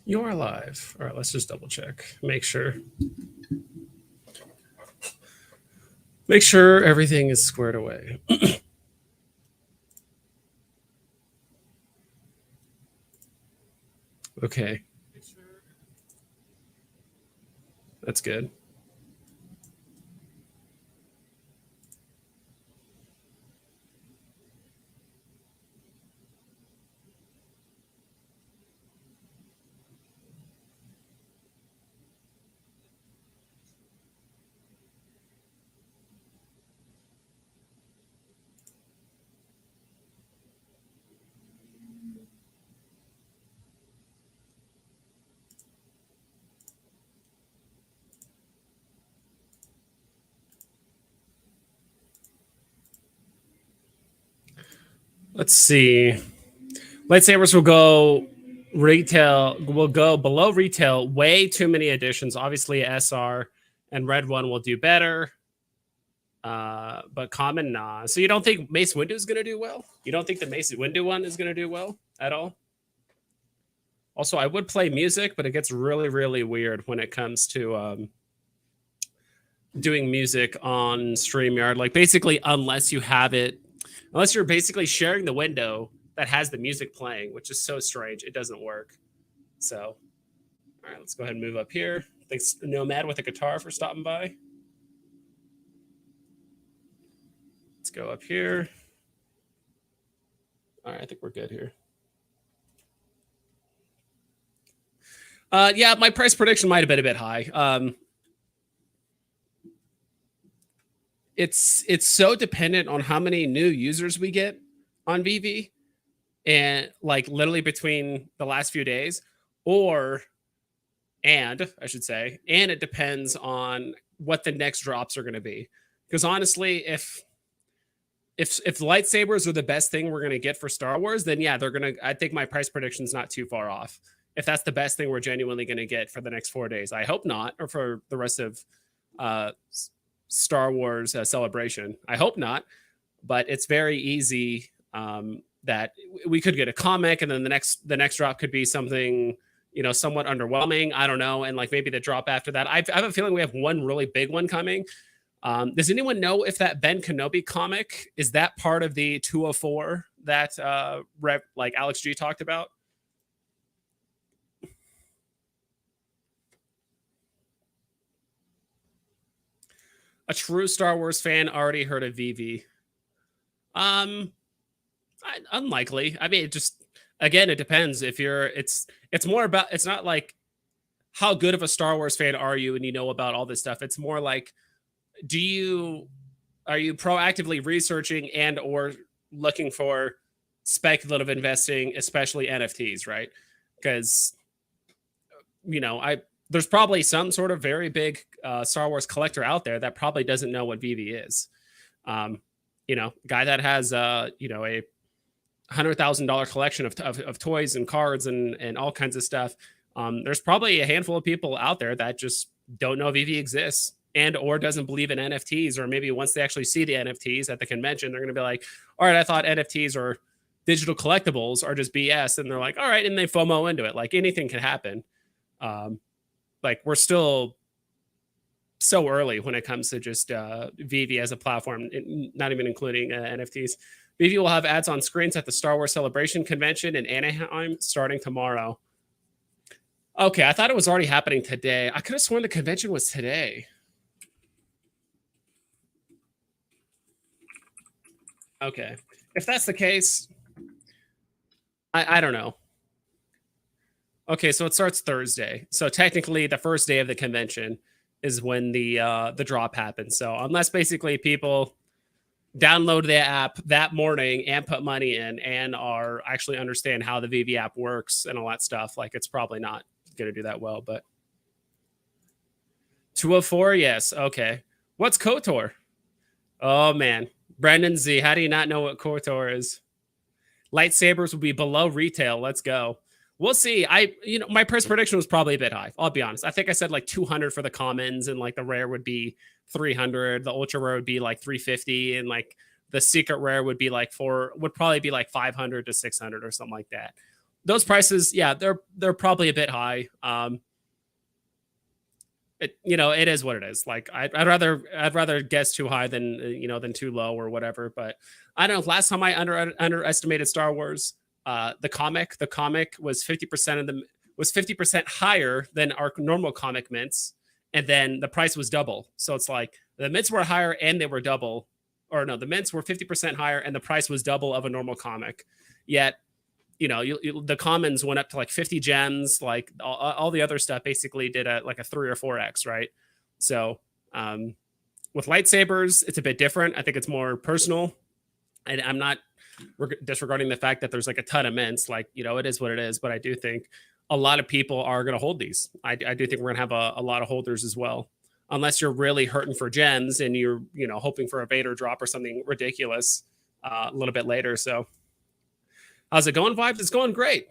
You are live. All right, let's just double check. Make sure everything is squared away. Okay. That's good. Let's see. Lightsabers will go below retail. Way too many additions. Obviously, SR and red one will do better. But common, nah. So you don't think Mace Windu is going to do well? You don't think the Mace Windu one is going to do well at all? Also, I would play music, but it gets really, really weird when it comes to doing music on StreamYard. Like basically, unless you're basically sharing the window that has the music playing, which is so strange. It doesn't work. So, all right, let's go ahead and move up here. Thanks, Nomad with a guitar, for stopping by. Let's go up here. All right, I think we're good here. Yeah, my price prediction might have been a bit high. It's so dependent on how many new users we get on Veve, and like literally between the last few days, and it depends on what the next drops are going to be. Because honestly, if lightsabers are the best thing we're going to get for Star Wars, then yeah, I think my price prediction is not too far off. If that's the best thing we're genuinely going to get for the next 4 days, I hope not, or for the rest of Star Wars Celebration, I hope not. But it's very easy that we could get a comic, and then the next drop could be something somewhat underwhelming. I don't know, and like maybe the drop after that. I have a feeling we have one really big one coming. Does anyone know if that Ben Kenobi comic is that part of the 204 that like Alex G talked about? A true Star Wars fan already heard of Veve. Unlikely. I mean, it depends. It's more about, it's not like how good of a Star Wars fan are you and you know about all this stuff. It's more like, are you proactively researching and or looking for speculative investing, especially NFTs, right? Because there's probably some sort of very big Star Wars collector out there that probably doesn't know what Veve is. Guy that has a $100,000 collection of toys and cards and all kinds of stuff. There's probably a handful of people out there that just don't know Veve exists and or doesn't believe in NFTs, or maybe once they actually see the NFTs at the convention, they're going to be like, all right, I thought NFTs or digital collectibles are just BS. And they're like, all right. And they FOMO into it. Like anything can happen. Like we're still so early when it comes to just Veve as a platform, not even including NFTs. Veve will have ads on screens at the Star Wars Celebration convention in Anaheim starting tomorrow. Okay, I thought it was already happening today. I could have sworn the convention was today. Okay, if that's the case, I don't know. Okay, so it starts Thursday. So technically, the first day of the convention is when the drop happens. So unless basically people download the app that morning and put money in and are actually understand how the Veve app works and all that stuff, like it's probably not going to do that well. But 204, yes, okay. What's Kotor? Oh man, Brandon Z, how do you not know what Kotor is? Lightsabers will be below retail. Let's go. We'll see. My price prediction was probably a bit high. I'll be honest. I think I said like 200 for the commons, and like the rare would be 300. The ultra rare would be like 350, and like the secret rare would probably be like 500 to 600 or something like that. those prices, yeah, they're probably a bit high. It is what it is. Like I'd rather guess too high than than too low or whatever. But I don't know. Last time I underestimated Star Wars, the comic was 50% of them was 50% higher than our normal comic mints, and then the price was double. So it's like the mints were higher and they were double, or no, the mints were 50% higher and the price was double of a normal comic. Yet the commons went up to like 50 gems, like all the other stuff basically did like a 3 or 4x, right? So with lightsabers, it's a bit different. I think it's more personal, and I'm not disregarding the fact that there's like a ton of mints. Like, it is what it is, but I do think a lot of people are going to hold these. I do think we're going to have a lot of holders as well, unless you're really hurting for gems and you're hoping for a Vader drop or something ridiculous a little bit later. So how's it going, Vibes? It's going great.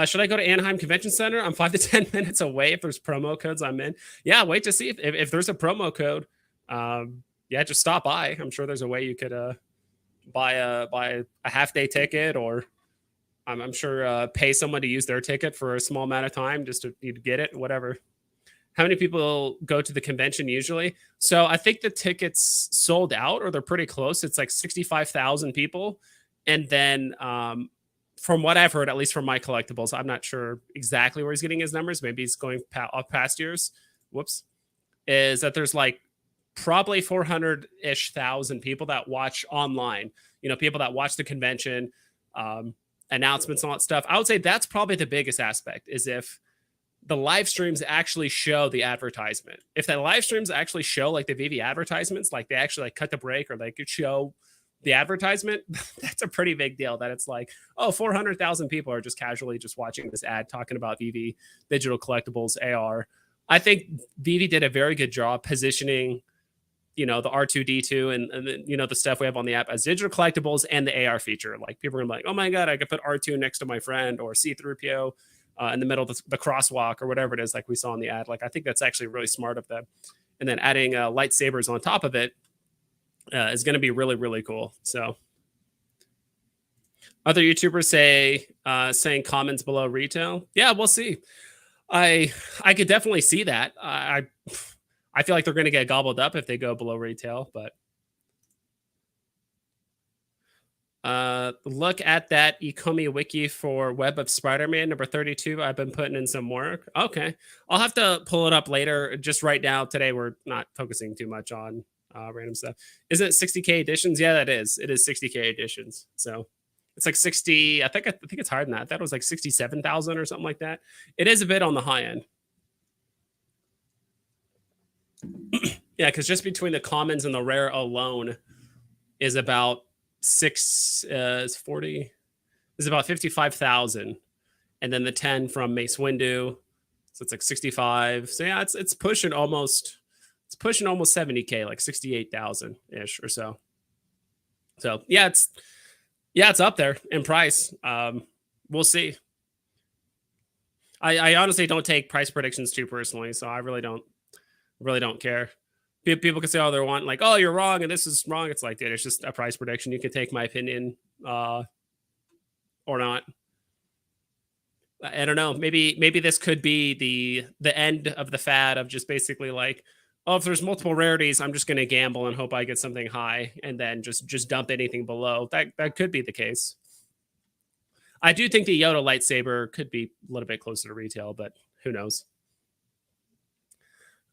Should I go to Anaheim Convention Center? I'm 5 to 10 minutes away. If there's promo codes, I'm in. Yeah, wait to see if there's a promo code. Yeah, just stop by. I'm sure there's a way you could buy a half-day ticket, or I'm sure pay someone to use their ticket for a small amount of time just to get it, whatever. How many people go to the convention usually? So I think the tickets sold out, or they're pretty close. It's like 65,000 people. And then from what I've heard, at least from my collectibles, I'm not sure exactly where he's getting his numbers. Maybe he's going off past years. Whoops. Is that there's like probably 400-ish thousand people that watch online, people that watch the convention, announcements and all that stuff. I would say that's probably the biggest aspect, is if the live streams actually show the advertisement. If the live streams actually show like the Veve advertisements, like they actually like cut the break or they could show the advertisement, that's a pretty big deal. That it's like, 400,000 people are just casually just watching this ad talking about Veve, digital collectibles, AR. I think Veve did a very good job positioning, the R2D2 and the stuff we have on the app as digital collectibles and the AR feature. Like people are like, oh my God, I could put R2 next to my friend, or C-3PO in the middle of the crosswalk, or whatever it is, like we saw in the ad. Like I think that's actually really smart of them. And then adding lightsabers on top of it is going to be really, really cool. So other YouTubers saying commons below retail. Yeah, we'll see. I could definitely see that. I feel like they're going to get gobbled up if they go below retail, but look at that ecomi wiki for Web of Spider-Man number 32. I've been putting in some work. Okay. I'll have to pull it up later. Just right now, today, we're not focusing too much on random stuff. Isn't it 60K editions? Yeah, that is. It is 60K editions. So it's like 60. I think it's higher than that. I thought it was like 67,000 or something like that. It is a bit on the high end. Yeah, because just between the commons and the rare alone is about 40 is about 55,000, and then the 10 from Mace Windu, so it's like 65. So yeah, it's pushing almost 70K, like 68,000 ish or so. So yeah, it's up there in price. We'll see. I honestly don't take price predictions too personally, so I really don't care. People can say all they want, like, oh, you're wrong and this is wrong. It's like, dude, it's just a price prediction. You can take my opinion or not. I don't know. Maybe this could be the end of the fad of just basically like, oh, if there's multiple rarities, I'm just going to gamble and hope I get something high and then just dump anything below. That could be the case. I do think the Yoda lightsaber could be a little bit closer to retail, but who knows?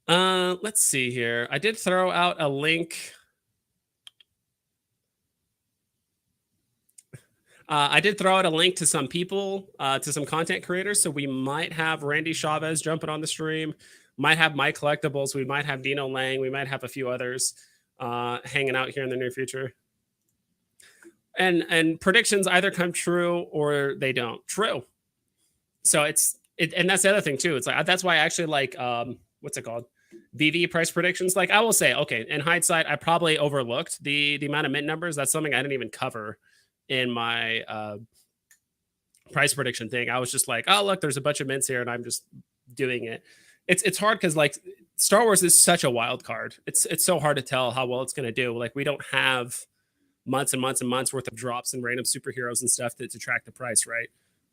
Let's see here. I did throw out a link. I did throw out a link to some people, to some content creators. So we might have Randy Chavez jumping on the stream, might have Mike Collectibles, we might have Dino Lang, we might have a few others hanging out here in the near future. And predictions either come true or they don't. True. So and that's the other thing too. It's like that's why I actually like what's it called? Veve price predictions. Like I will say, okay, in hindsight, I probably overlooked the amount of mint numbers. That's something I didn't even cover in my price prediction thing. I was just like, oh look, there's a bunch of mints here, and I'm just doing it. It's hard because like Star Wars is such a wild card. It's so hard to tell how well it's going to do. Like we don't have months and months and months worth of drops and random superheroes and stuff to track the price, right?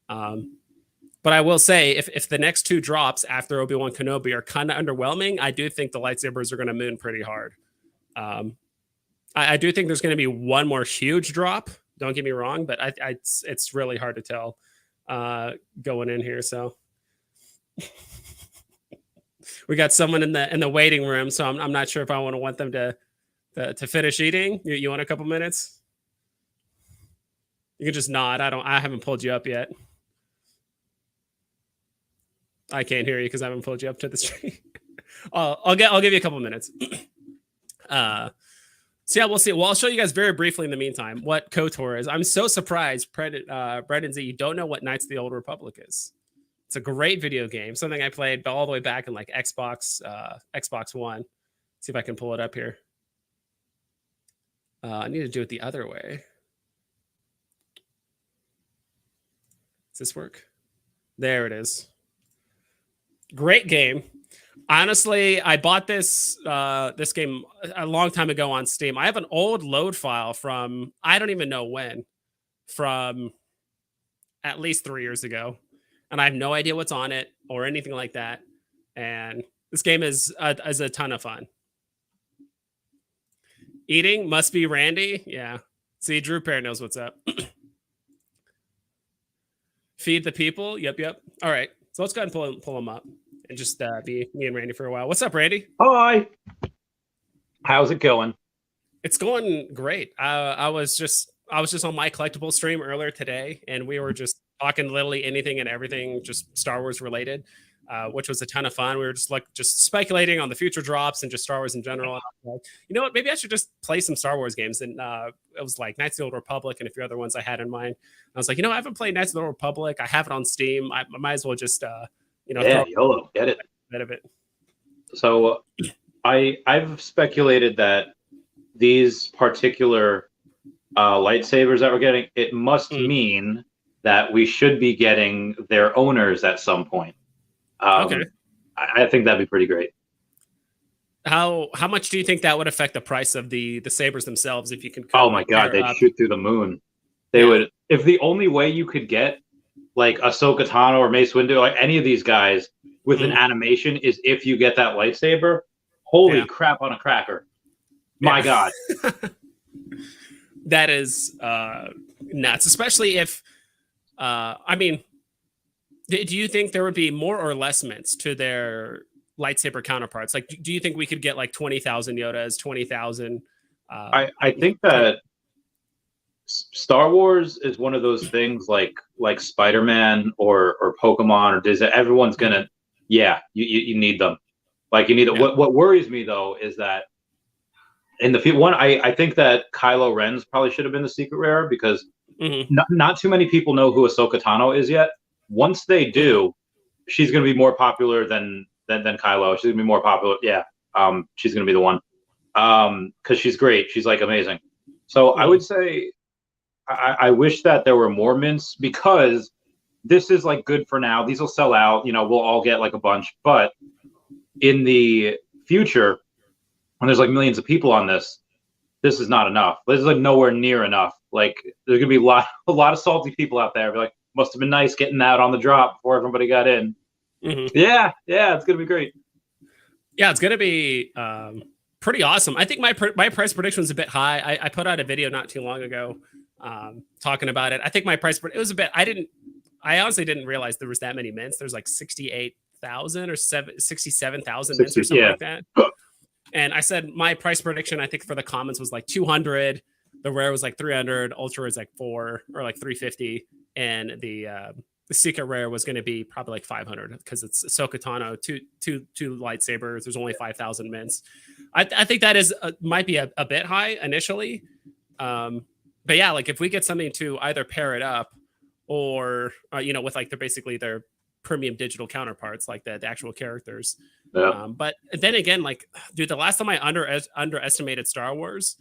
But I will say, if the next 2 drops after Obi-Wan Kenobi are kind of underwhelming, I do think the lightsabers are going to moon pretty hard. I do think there's going to be one more huge drop. Don't get me wrong, but it's really hard to tell going in here. So we got someone in the waiting room, so I'm not sure if I want them to finish eating. You want a couple minutes? You can just nod. I haven't pulled you up yet. I can't hear you because I haven't pulled you up to the stream. I'll give you a couple minutes. So yeah, we'll see. Well, I'll show you guys very briefly in the meantime what KOTOR is. I'm so surprised, Brendan, that you don't know what Knights of the Old Republic is. It's a great video game, something I played all the way back in like Xbox One. See if I can pull it up here. I need to do it the other way. Does this work? There it is. Great game. Honestly, I bought this game a long time ago on Steam. I have an old load file from I don't even know when, from at least 3 years ago, and I have no idea what's on it or anything like that. And this game is a ton of fun. Eating must be Randy. Yeah. See, Drew Pear knows what's up. Feed the people. Yep. All right. So let's go ahead and pull them up. And just be me and Randy for a while. What's up, Randy? Hi. How's it going? It's going great. I was just on my collectible stream earlier today, and we were just talking literally anything and everything, just Star Wars related, which was a ton of fun. We were just speculating on the future drops and just Star Wars in general. Like, you know what? Maybe I should just play some Star Wars games. And it was like Knights of the Old Republic and a few other ones I had in mind. I was like, I haven't played Knights of the Old Republic. I have it on Steam. I might as well just YOLO, get it. Bit of it. So I've speculated that these particular lightsabers that we're getting, it must mean that we should be getting their owners at some point. Okay. I think that'd be pretty great. How much do you think that would affect the price of the sabers themselves if you can? Oh my God, they'd shoot through the moon. They would. If the only way you could get like Ahsoka Tano or Mace Windu, like any of these guys with an animation is if you get that lightsaber. Holy crap on a cracker. My God. That is nuts, especially if, do you think there would be more or less mints to their lightsaber counterparts? Like, do you think we could get like 20,000 Yodas, 20,000? I think that Star Wars is one of those things like Spider-Man or Pokemon or Disney. Everyone's gonna, you need them. Like you need them. Yeah. What worries me though is that in the one, I think that Kylo Ren's probably should have been the secret rare because not too many people know who Ahsoka Tano is yet. Once they do, she's gonna be more popular than Kylo. She's gonna be more popular. Yeah, she's gonna be the one because she's great. She's like amazing. So I would say. I wish that there were more mints because this is like good for now. These will sell out. We'll all get like a bunch. But in the future, when there's like millions of people on this is not enough. This is like nowhere near enough. Like there's gonna be a lot of salty people out there. Be like, must have been nice getting that on the drop before everybody got in. Yeah, it's gonna be great. Yeah, it's gonna be pretty awesome. I think my price prediction was a bit high. I put out a video not too long ago. Talking about it. I think my price, it was a bit, I honestly didn't realize there was that many mints. There's like 68,000 or 67,000 mints or something like that. And I said my price prediction, I think for the commons was like 200. The rare was like 300. Ultra was like 4 or like 350. And the secret rare was going to be probably like 500 because it's Ahsoka Tano, two lightsabers. There's only 5,000 mints. I think that is might be a bit high initially. But yeah, like if we get something to either pair it up or, with like their premium digital counterparts, like the actual characters. Yeah. But then again, like, dude, the last time I underestimated Star Wars,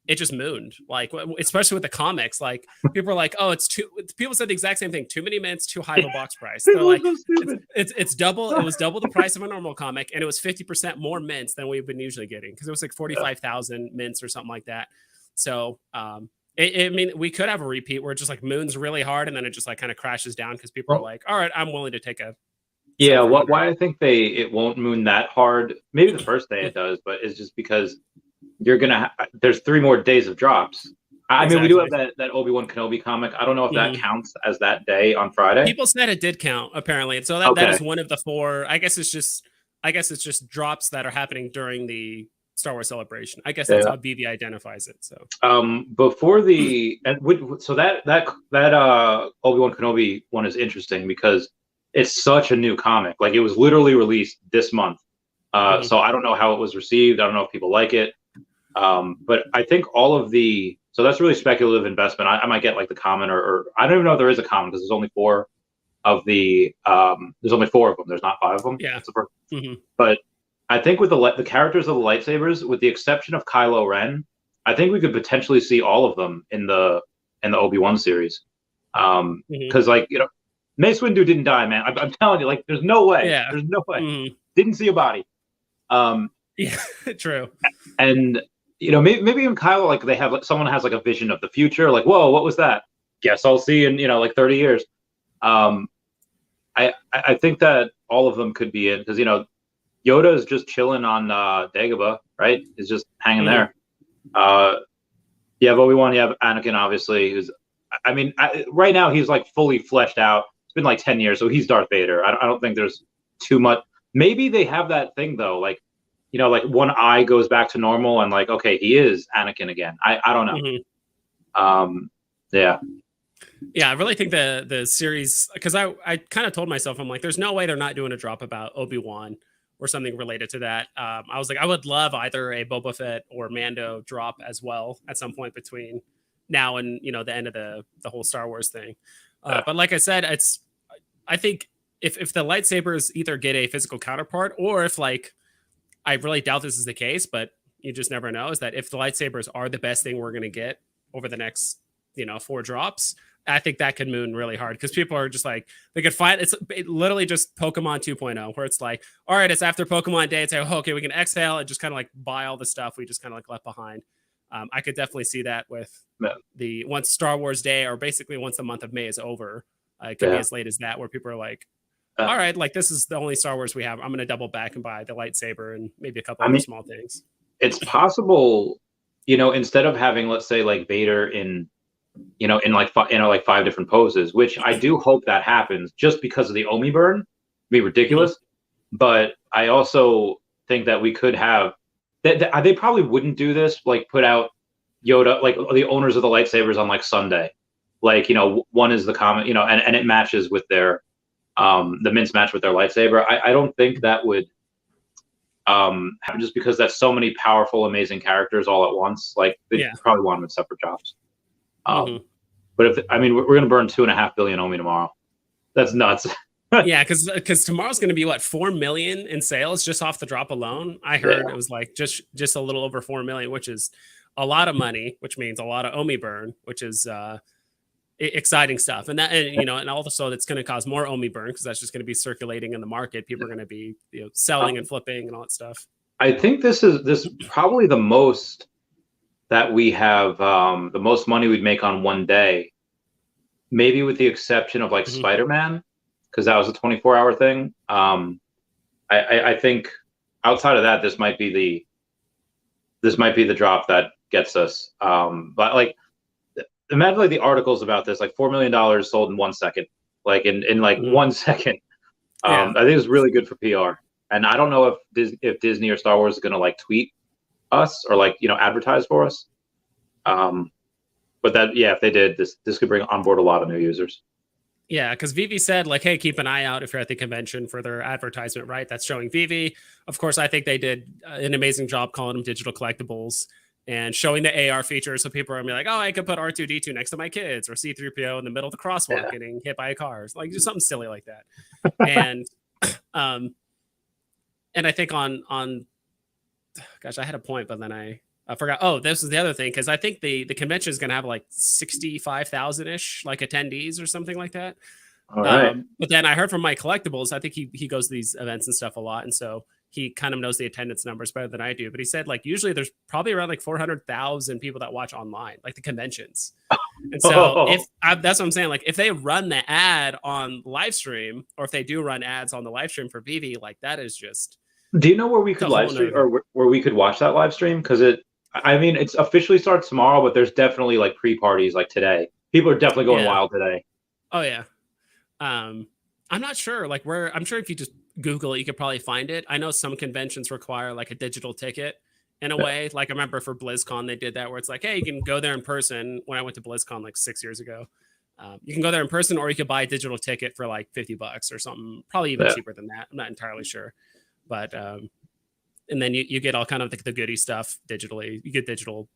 it just mooned. Like, especially with the comics, like people are like, oh, people said the exact same thing. Too many mints, too high of a box price. They're like, it's double. It was double the price of a normal comic. And it was 50% more mints than we've been usually getting. Cause it was like 45,000 mints or something like that. So, I mean, we could have a repeat where it just like moons really hard and then it just like kind of crashes down because people are Well, like, all right, I'm willing to take a yeah, sell for 100. why I think it won't moon that hard. Maybe the first day it does, but it's just because you're gonna. There's 3 more days of drops. I mean, we do have Exactly. that Obi-Wan Kenobi comic. I don't know if that Mhm. counts as that day on Friday. People said it did count apparently, so that Okay. is one of the 4. I guess it's just drops that are happening during the Star Wars celebration. I guess that's Yeah. how BV identifies it. So Before the so that Obi-Wan Kenobi one is interesting because it's such a new comic. Like it was literally released this month. mhm. So I don't know how it was received. I don't know if people like it. But I think all of the so that's really speculative investment. I might get like the common or I don't even know if there is a common because there's only 4 of them. There's not 5 of them. Yeah. Mhm. But I think with the characters of the lightsabers, with the exception of Kylo Ren, I think we could potentially see all of them in the Obi-Wan series. Mhm. Because like Mace Windu didn't die, man. I'm telling you, like, there's no way. Yeah. There's no way. Mhm. Didn't see a body. Yeah. True. And maybe even Kylo, like they have like someone has like a vision of the future, like, whoa, what was that? Guess I'll see in like 30 years. Um, I think that all of them could be in because Yoda is just chilling on Dagobah, right? He's just hanging Mhm. there. You have Obi-Wan, you have Anakin, obviously. I mean, right now he's like fully fleshed out. It's been like 10 years, so he's Darth Vader. I don't think there's too much. Maybe they have that thing though, like like one eye goes back to normal, and like, okay, he is Anakin again. I don't know. Mhm. Yeah, Yeah, I really think the series, because I kind of told myself, I'm like, there's no way they're not doing a drop about Obi-Wan or something related to that. I was like, I would love either a Boba Fett or Mando drop as well at some point between now and the end of the whole Star Wars thing. yeah, But like I said, I think if the lightsabers either get a physical counterpart or if like I really doubt this is the case, but you just never know, is that if the lightsabers are the best thing we're going to get over the next 4 drops, I think that could moon really hard because people are just like, they could find it literally just Pokemon 2.0, where it's like, all right, it's after Pokemon Day. It's like, oh, okay, we can exhale and just kind of like buy all the stuff we just kind of like left behind. I could definitely see that with yeah. the once Star Wars Day, or basically once the month of May is over. It could be Yeah. as late as that, where people are like, Uh, all right, like this is the only Star Wars we have. I'm going to double back and buy the lightsaber and maybe a couple I other mean, small things. it's possible, instead of having, let's say, like Vader in in like like 5 different poses, which I do hope that happens just because of the Omi burn. It'd be Mhm. ridiculous. But I also think that we could have that they probably wouldn't do this, like put out Yoda, like the owners of the lightsabers on like Sunday. Like, one is the common, and it matches with their the mince match with their lightsaber. I don't think that would happen just because that's so many powerful, amazing characters all at once. Like they Yeah. probably want them in separate drops. hmm Um, but if I mean, we're going to burn 2.5 billion Omi tomorrow. That's nuts. Yeah, because tomorrow's going to be what, 4 million in sales just off the drop alone. I heard Yeah, it was like just a little over 4 million, which is a lot of money, which means a lot of Omi burn, which is exciting stuff. And that, and also that's going to cause more Omi burn because that's just going to be circulating in the market. People are going to be selling and flipping and all that stuff. I think this probably the most that we have the most money we'd make on one day, maybe with the exception of like hmm Spider-Man, because that was a 24-hour thing. I think outside of that, this might be the drop that gets us. But like imagine like the articles about this, like $4 million sold in 1 second, like in like hmm 1 second. Yeah. I think it's really good for PR. And I don't know if Disney or Star Wars is going to like tweet us or like advertise for us. But that, yeah, if they did, this could bring on board a lot of new users. Yeah, because Vivi said, like, hey, keep an eye out if you're at the convention for their advertisement, right? That's showing Vivi. Of course, I think they did an amazing job calling them digital collectibles and showing the AR features. So people are going to be like, oh, I could put R2D2 next to my kids or C3PO in the middle of the crosswalk Yeah. getting hit by a car. Like, just something silly like that. And, um, and I think on, gosh, I had a point, but then I forgot. Oh, this is the other thing, because I think the convention is going to have like 65,000 ish like attendees or something like that. All right. But then I heard from Mike Collectibles, I think he goes to these events and stuff a lot, and so he kind of knows the attendance numbers better than I do, but he said like usually there's probably around like 400,000 people that watch online, like the conventions. And so that's what I'm saying, like if they run the ad on live stream, or if they do run ads on the live stream for Veve, like that is just. Do you know where we could live stream, or where we could watch that live stream? Because I mean, it's officially starts tomorrow, but there's definitely like pre-parties like today. People are definitely going wild today. Oh yeah. I'm not sure like where. I'm sure if you just Google it, you could probably find it. I know some conventions require like a digital ticket in a way. Like I remember for BlizzCon, they did that where it's like, hey, you can go there in person. When I went to BlizzCon like 6 years ago, you can go there in person, or you could buy a digital ticket for like $50 or something, probably even cheaper than that. I'm not entirely sure. But and then you get all kind of the goodie stuff digitally. You get digital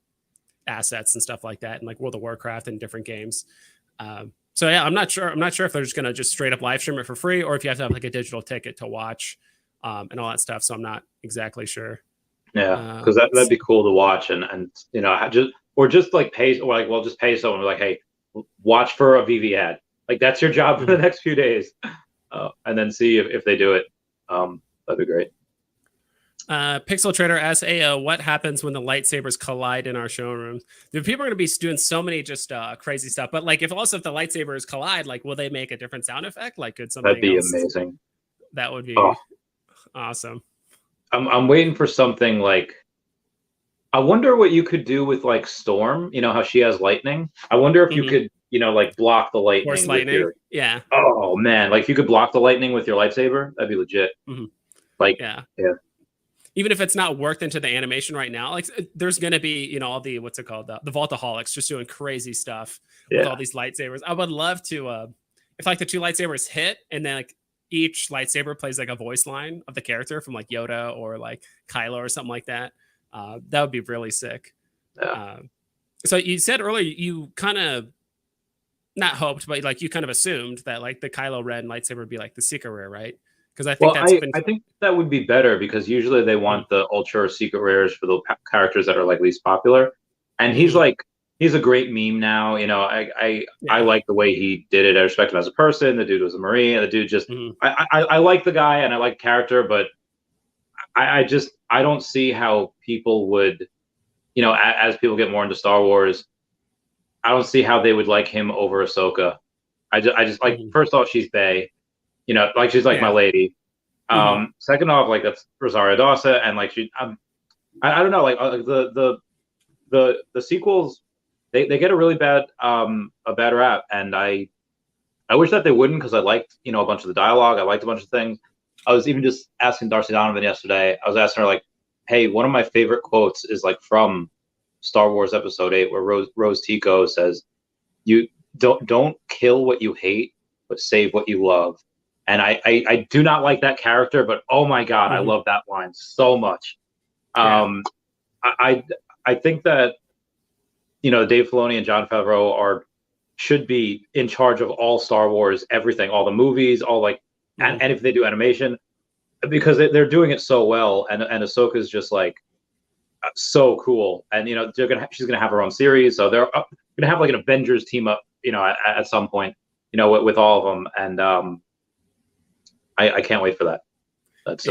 assets and stuff like that, and like World of Warcraft and different games. So yeah, I'm not sure if they're just gonna just straight up live stream it for free, or if you have to have like a digital ticket to watch and all that stuff. So I'm not exactly sure. Yeah, because that'd be cool to watch, and you know, just like pay, or like, well, just pay someone like, hey, watch for a Veve ad. Like that's your job for the next few days, and then see if they do it. That'd be great. Pixel Trader asks, AO, what happens when the lightsabers collide in our showroom? The people are going to be doing so many just crazy stuff. But like, if the lightsabers collide, like, will they make a different sound effect? Like, could something? That'd be amazing. That would be awesome. I'm waiting for something like. I wonder what you could do with like Storm. You know how she has lightning. I wonder if you could, you know, like block the lightning. Force lightning. Yeah. Oh man, like if you could block the lightning with your lightsaber, that'd be legit. Like yeah. Even if it's not worked into the animation right now, like there's going to be, you know, all the, what's it called? The Vaultaholics just doing crazy stuff with all these lightsabers. I would love to, if like the two lightsabers hit and then like each lightsaber plays like a voice line of the character from like Yoda or like Kylo or something like that. That would be really sick. Yeah. So you said earlier, you kind of not hoped, but like you kind of assumed that like the Kylo Ren lightsaber would be like the secret rare, right? Because I think I think that would be better, because usually they want the ultra secret rares for the characters that are like least popular, and he's a great meme now. You know, I like the way he did it. I respect him as a person. The dude was a Marine. The dude just I like the guy and I like character, but I don't see how people would, you know, as people get more into Star Wars, I don't see how they would like him over Ahsoka. I just like, first off, she's bae. You know, like she's like my lady. Second off, like that's Rosario Dawson, and like she, I don't know, like the sequels, they get a really bad rap, and I wish that they wouldn't, because I liked, you know, a bunch of the dialogue, I liked a bunch of things. I was even just asking Darcy Donovan yesterday. I was asking her like, hey, one of my favorite quotes is like from Star Wars Episode 8, where Rose Tico says, "You don't kill what you hate, but save what you love." And I do not like that character, but oh my God, I love that line so much. I think that, you know, Dave Filoni and Jon Favreau should be in charge of all Star Wars, everything, all the movies, all like, and if they do animation, because they're doing it so well, and Ahsoka's just like so cool, and you know she's gonna have her own series, so they're gonna have like an Avengers team up, you know, at some point, you know, with all of them, and I can't wait for that. That's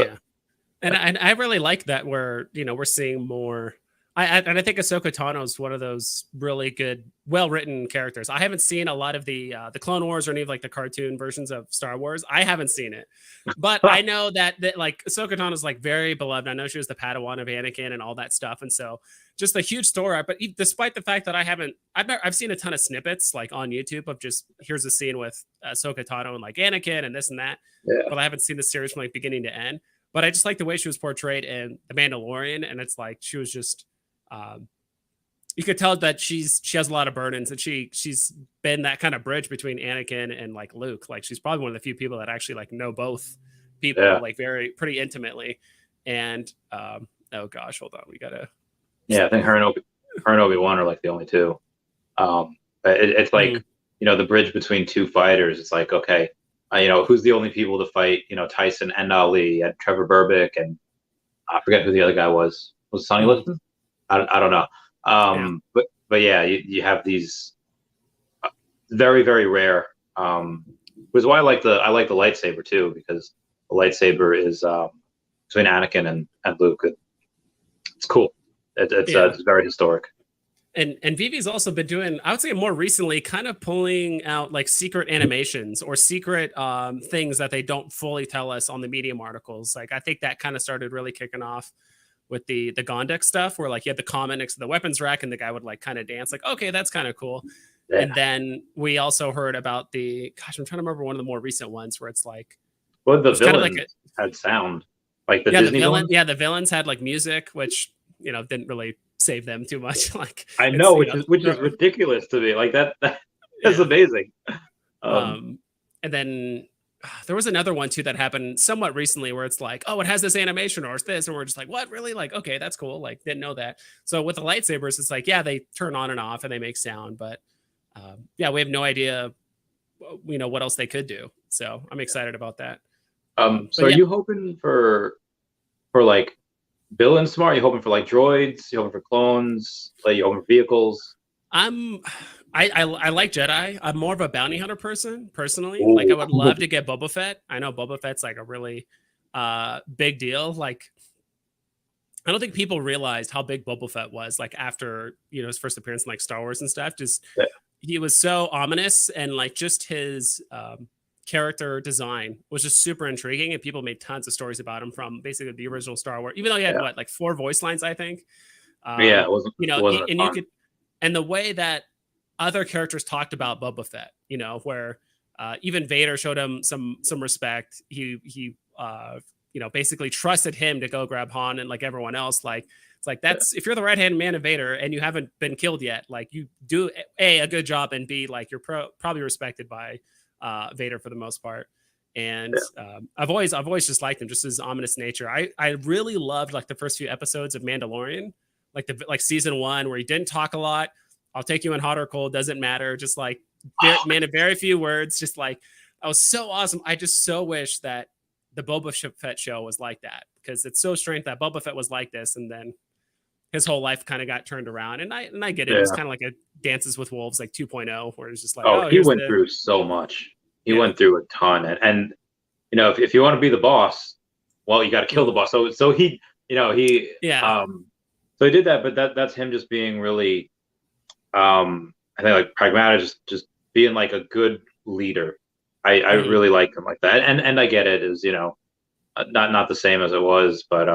and I really like that we're seeing more. I think Ahsoka Tano is one of those really good, well-written characters. I haven't seen a lot of the Clone Wars or any of like the cartoon versions of Star Wars. I haven't seen it, but I know that like Ahsoka Tano is like very beloved. I know she was the Padawan of Anakin and all that stuff, and so just a huge story. But despite the fact that I've seen a ton of snippets like on YouTube of just here's a scene with Ahsoka Tano and like Anakin and this and that, but I haven't seen the series from like beginning to end. But I just like the way she was portrayed in The Mandalorian, and it's like she was just. You could tell that she has a lot of burdens, and she's been that kind of bridge between Anakin and like Luke. Like she's probably one of the few people that actually like know both people like pretty intimately. And oh gosh, hold on, we gotta. Yeah, I think her and Obi-Wan are like the only two. It's like you know, the bridge between two fighters. It's like, okay, you know, who's the only people to fight? You know, Tyson and Ali and Trevor Burbick, and I forget who the other guy was. Was it Sonny Liston? I don't know. But yeah, you have these very, very rare. Which is why I like the lightsaber too, because the lightsaber is between Anakin and Luke. It's cool. It's very historic. And Vivi's also been doing, I would say more recently, kind of pulling out like secret animations or secret things that they don't fully tell us on the Medium articles. Like I think that kind of started really kicking off with the Gondek stuff, where like you had the comment next to the weapons rack and the guy would like kind of dance, like, okay, that's kind of cool. Yeah. And then we also heard about I'm trying to remember one of the more recent ones where it's like, well, the villains like had sound, like the Disney villains. Yeah, the villains had like music, which didn't really save them too much. Like I know, which is ridiculous to me. Like that's amazing. And then there was another one too that happened somewhat recently where it's like, oh, it has this animation or it's this, and we're just like, what, really? Like, okay, that's cool. Like, didn't know that. So with the lightsabers, it's like, yeah, they turn on and off and they make sound, but yeah, we have no idea, what else they could do. So I'm excited about that. So are you hoping for like villains tomorrow? Are you hoping for like droids? You hoping for clones? Like you hoping for vehicles? I like Jedi. I'm more of a bounty hunter person, personally. Ooh. Like I would love to get Boba Fett. I know Boba Fett's like a really big deal. Like I don't think people realized how big Boba Fett was like after his first appearance in like Star Wars and stuff. Just he was so ominous, and like just his character design was just super intriguing, and people made tons of stories about him from basically the original Star Wars, even though he had like 4 voice lines, I think. It wasn't, and you could, and the way that other characters talked about Boba Fett, where even Vader showed him some respect. He basically trusted him to go grab Han, and like everyone else, like it's like that's if you're the right hand man of Vader and you haven't been killed yet, like you do a good job, and B, like you're probably respected by Vader for the most part. And I've always just liked him, just his ominous nature. I really loved like the first few episodes of Mandalorian, like season 1, where he didn't talk a lot. I'll take you in hot or cold, doesn't matter. Just like man of very few words. Just like I was so awesome. I just so wish that the Boba Fett show was like that, because it's so strange that Boba Fett was like this, and then his whole life kind of got turned around. And I get it. It was kind of like a Dances with Wolves like 2.0, where it's just like, he went through so much. He went through a ton, and if you want to be the boss, well, you got to kill the boss. So he so he did that, but that's him just being really, I think like pragmatic, just being like a good leader. I really like him like that, and I get it is not the same as it was, but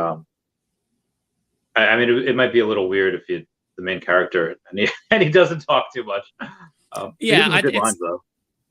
I mean it might be a little weird if the main character and he doesn't talk too much. Good lines though.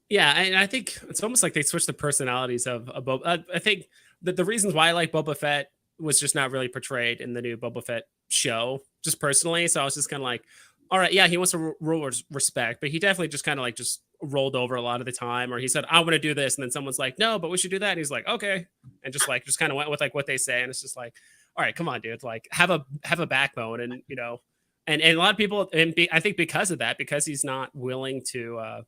Yeah, and I think it's almost like they switched the personalities of Boba. I think that the reasons why I like Boba Fett was just not really portrayed in the new Boba Fett show, just personally. So I was just kind of like, all right, yeah, he wants to rule respect, but he definitely just kind of like just rolled over a lot of the time, or he said, I want to do this, and then someone's like, no, but we should do that. And he's like, okay, and just kind of went with like what they say, and it's just like, all right, come on, dude, like have a backbone, and and a lot of people, I think because of that, because he's not willing to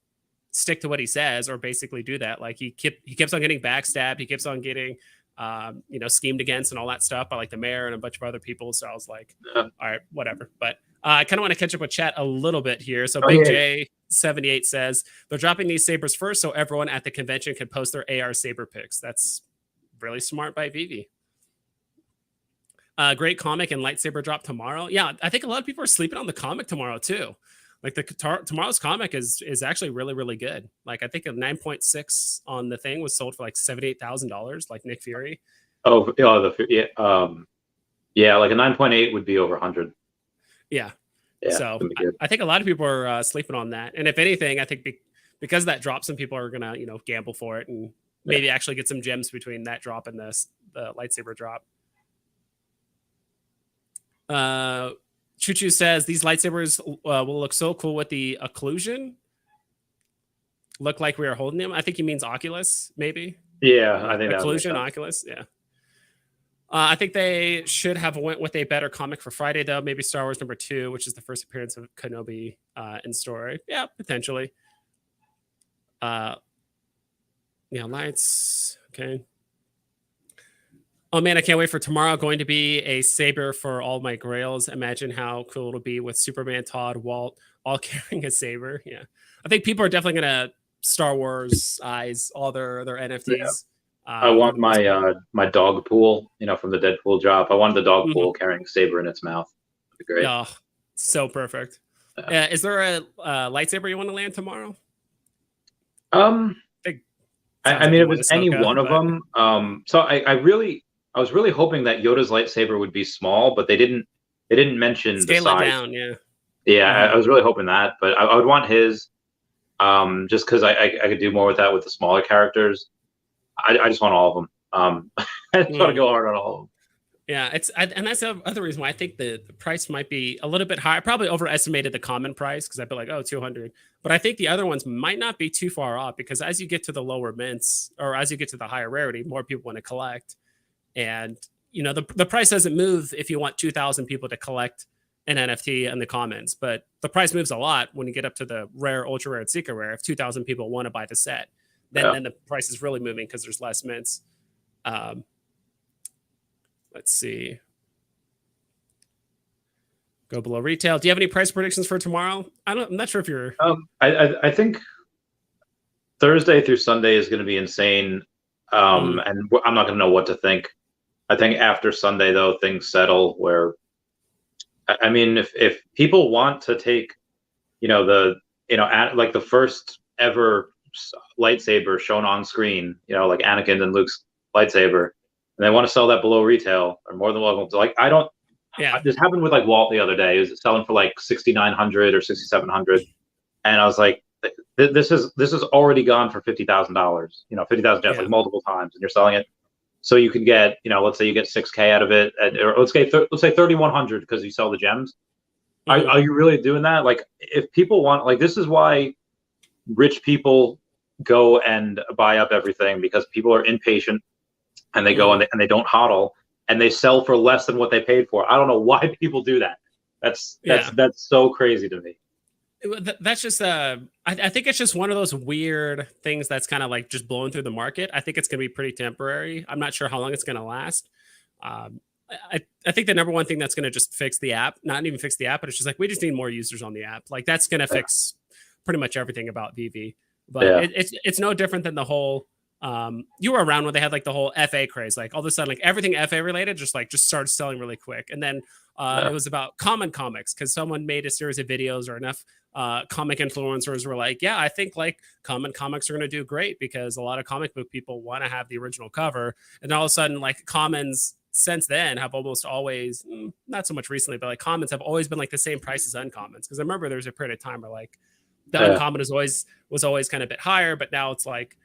stick to what he says or basically do that, like he keeps on getting backstabbed, he keeps on getting schemed against and all that stuff by like the mayor and a bunch of other people. So I was like, all right, whatever. But I kind of want to catch up with chat a little bit here. So Big J78 says they're dropping these sabers first so everyone at the convention can post their AR saber pics. That's really smart by Veve. Great comic and lightsaber drop tomorrow. Yeah, I think a lot of people are sleeping on the comic tomorrow too. Like tomorrow's comic is actually really, really good. Like I think a 9.6 on the thing was sold for like $78,000, like Nick Fury. Like a 9.8 would be over 100. Yeah. So I think a lot of people are sleeping on that. And if anything, I think because that drop, some people are gonna gamble for it and maybe actually get some gems between that drop and the lightsaber drop. Choo Choo says these lightsabers will look so cool with the occlusion. Look like we are holding them. I think he means Oculus, maybe. Yeah, I think occlusion, Oculus. Yeah. I think they should have went with a better comic for Friday, though. Maybe Star Wars #2, which is the first appearance of Kenobi in story. Yeah, potentially. Lights. Okay. Oh man, I can't wait for tomorrow. Going to be a saber for all my grails. Imagine how cool it'll be with Superman, Todd, Walt, all carrying a saber. Yeah, I think people are definitely gonna Star Wars eyes all their NFTs I For want the most part. my dog pool, from the Deadpool drop. I wanted the dog Mhm. pool carrying a saber in its mouth. That'd be great. Oh, so perfect. Yeah. Is there a lightsaber you want to land tomorrow? Um, I think sounds I like mean, you if want it's any Ahsoka, one of but them, so I was really hoping that Yoda's lightsaber would be small, but they didn't mention the scale it size. down. Yeah. Yeah, I Mhm. was really hoping that, but I would want his, just because I could do more with that with the smaller characters. I just want all of them. I just want to Mhm. go hard on all of them. Yeah, and that's the other reason why I think the price might be a little bit high. I probably overestimated the common price because I'd be like, oh, 200. But I think the other ones might not be too far off because as you get to the lower mints or as you get to the higher rarity, more people want to collect. And the price doesn't move if you want 2,000 people to collect an NFT in the commons, but the price moves a lot when you get up to the rare, ultra rare, and secret rare. If 2,000 people want to buy the set, then Yeah. then the price is really moving because there's less mints. Um, let's see. Go below retail. Do you have any price predictions for tomorrow? I'm not sure if you're. I think Thursday through Sunday is going to be insane, Mhm. and I'm not going to know what to think. I think after Sunday though, things settle. Where I mean, if people want to take, like the first ever lightsaber shown on screen, like Anakin and Luke's lightsaber, and they want to sell that below retail, are more than welcome to. Like, I don't. Yeah. This happened with like Walt the other day. He was selling for like 6,900 or 6,700, and I was like, this is already gone for $50,000. 50,000 Yeah. like multiple times, and you're selling it. So you can get, let's say you get 6K out of it, or let's say 3,100 because you sell the gems. Mhm. Are you really doing that? Like, if people want, like, this is why rich people go and buy up everything, because people are impatient and they go Mhm. and they don't hodl and they sell for less than what they paid for. I don't know why people do that. Yeah. That's so crazy to me. That's just I think it's just one of those weird things that's kind of like just blowing through the market. I think it's going to be pretty temporary. I'm not sure how long it's going to last. Um, I think the number one thing that's going to just fix the app, not even fix the app, but it's just like we just need more users on the app. Like that's going to Yeah. fix pretty much everything about VV. But Yeah. it's no different than the whole. You were around when they had like the whole FA craze. Like all of a sudden, like everything FA related just started selling really quick. And then Yeah. it was about common comics because someone made a series of videos or enough comic influencers were like, yeah, I think like common comics are going to do great because a lot of comic book people want to have the original cover. And all of a sudden, like commons since then have almost always, not so much recently, but like commons have always been like the same price as uncommons. Because I remember there was a period of time where like the Yeah. uncommon was always kind of a bit higher, but now it's like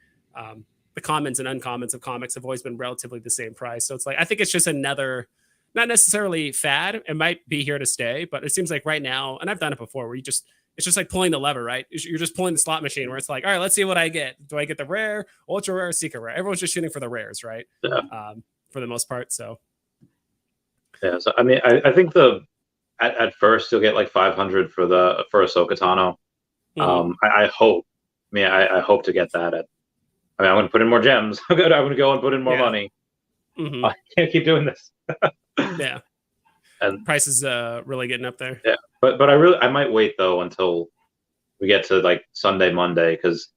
the commons and uncommons of comics have always been relatively the same price. So it's like I think it's just another not necessarily fad. It might be here to stay, but it seems like right now, and I've done it before, where it's just like pulling the lever, right? You're just pulling the slot machine where it's like, all right, let's see what I get. Do I get the rare, ultra rare, secret rare? Everyone's just shooting for the rares, right? Yeah. For the most part. So Yeah. So I mean, I think at first you'll get like 500 for Ahsoka Tano. I hope. I mean, I hope to get that. I'm going to put in more gems. I'm going to go and put in more yeah. money. Mm-hmm. I can't keep doing this. Yeah. And price is really getting up there. yeah, but I might wait though until we get to like Sunday, Monday, because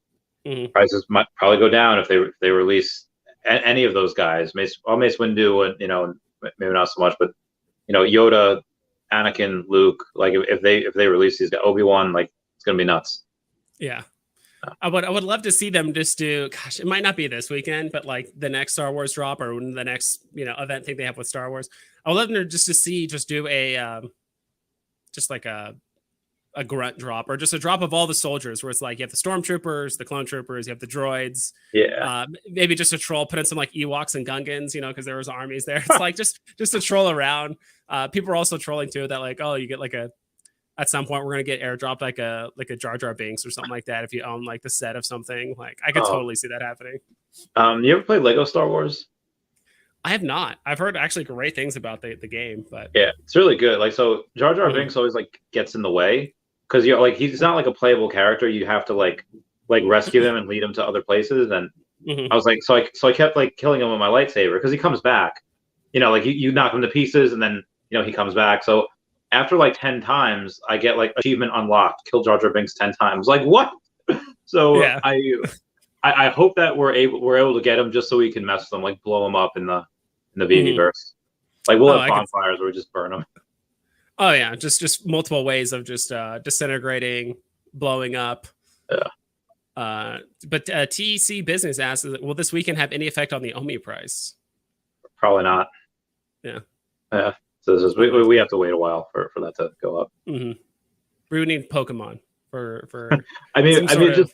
prices might probably go down if they release any of those guys. Mace Windu, and maybe not so much, but Yoda, Anakin, Luke. Like if they release these guys, Obi-Wan, like it's gonna be nuts. Yeah. I would love to see them just do. Gosh, it might not be this weekend, but like the next Star Wars drop or the next event thing they have with Star Wars. I would love them just do a just like a grunt drop or just a drop of all the soldiers where it's like you have the stormtroopers, the clone troopers, you have the droids. Yeah. Maybe just a troll, put in some like Ewoks and Gungans, because there was armies there. It's like just a troll around. People are also trolling too that like, oh, you get like at some point we're gonna get airdropped like a Jar Jar Binks or something like that if you own like the set of something. Like I could totally see that happening. You ever played Lego Star Wars? I have not. I've heard actually great things about the game, but yeah, it's really good. Like so, Jar Jar Binks always like gets in the way because you're like he's not like a playable character. You have to like rescue him and lead him to other places. And I was like, so I kept like killing him with my lightsaber because he comes back. Like you knock him to pieces and then he comes back. So after like 10 times, I get like achievement unlocked, kill Jar Jar Binks 10 times. Like what? So yeah. I hope that we're able to get them just so we can mess with them, like blow them up in the Mhm. Veveverse. Like we'll Oh, have bonfires where we just burn them. Oh yeah, just multiple ways of just disintegrating, blowing up. Yeah. But TEC Business asks, will this weekend have any effect on the OMI price? Probably not. Yeah. Yeah. So we have to wait a while for that to go up. Mm-hmm. We would need Pokemon for. I mean, just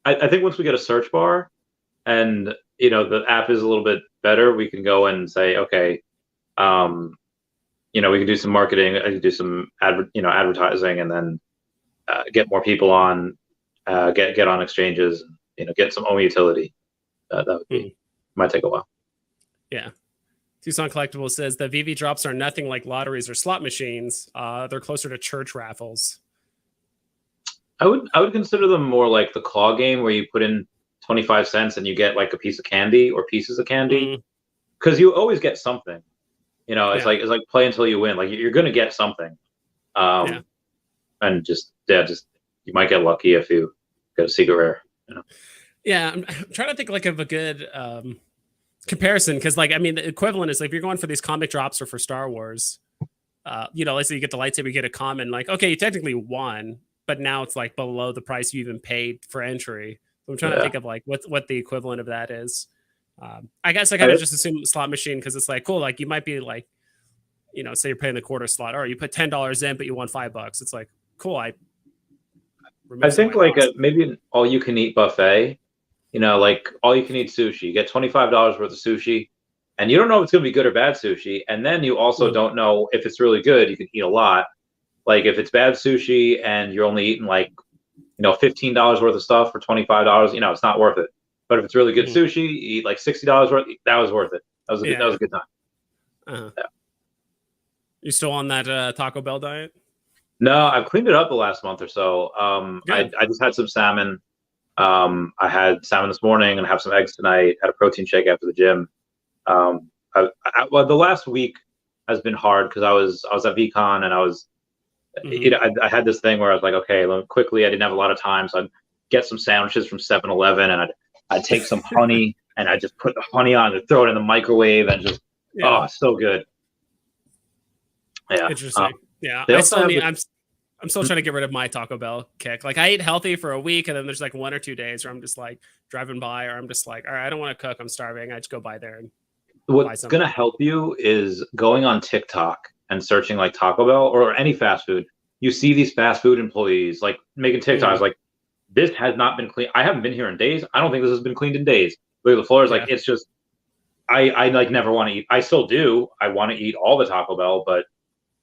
I think once we get a search bar, and the app is a little bit better, we can go and say, okay, we can do some marketing, I can do some advertising, and then get more people on, get on exchanges, get some OMI utility. That would be might take a while. Yeah. Tucson Collectible says the VV drops are nothing like lotteries or slot machines. They're closer to church raffles. I would consider them more like the claw game where you put in 25 cents and you get like a piece of candy or pieces of candy, because you always get something. It's like play until you win. Like you're gonna get something, and just you might get lucky if you get a secret rare. Yeah, I'm trying to think like of a good comparison, because the equivalent is like if you're going for these comic drops or for Star Wars, let's say you get the lightsaber, you get a common, like okay, you technically won, but now it's like below the price you even paid for entry. So I'm trying to think of like what the equivalent of that is. I guess I kind of just assume slot machine, because it's like cool, like you might be like, say you're paying the quarter slot, or you put $10 in but you won $5. It's like cool. I think like maybe an all-you-can-eat buffet. Like all-you-can-eat sushi. You get $25 worth of sushi, and you don't know if it's going to be good or bad sushi. And then you also don't know if it's really good. You can eat a lot. Like if it's bad sushi and you're only eating like, $15 worth of stuff for $25, it's not worth it. But if it's really good sushi, you eat like $60 worth. That was worth it. That was a good time. Uh-huh. Yeah. You still on that Taco Bell diet? No, I've cleaned it up the last month or so. I just had some salmon. I had salmon this morning and have some eggs tonight. Had a protein shake after the gym. The last week has been hard because I was at VCon and I was, I had this thing where I was like, okay, quickly. I didn't have a lot of time, so I'd get some sandwiches from 7-Eleven and I'd take some honey and I just put the honey on and throw it in the microwave and just so good. Yeah. Interesting. I'm still trying to get rid of my Taco Bell kick. Like I ate healthy for a week, and then there's like 1 or 2 days where I'm just like driving by, or I'm just like, all right, I don't want to cook. I'm starving. I just go by there and what's going to help you is going on TikTok and searching like Taco Bell or any fast food. You see these fast food employees like making TikToks like, this has not been clean. I haven't been here in days. I don't think this has been cleaned in days. Look at the floors. Like it's just, I like never want to eat. I still do. I want to eat all the Taco Bell, but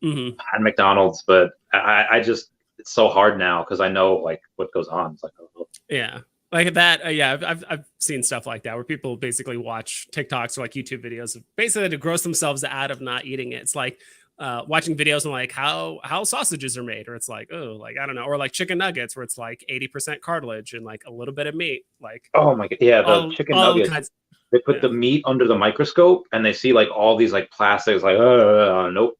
and McDonald's, but I just, it's so hard now because I know like what goes on. It's like, like that. I've seen stuff like that where people basically watch TikToks or like YouTube videos of basically to gross themselves out of not eating it. It's like watching videos on like how sausages are made, or it's like, oh, like I don't know, or like chicken nuggets where it's like 80% cartilage and like a little bit of meat. Like oh my god, the chicken nuggets. They put the meat under the microscope and they see like all these like plastics. Like nope,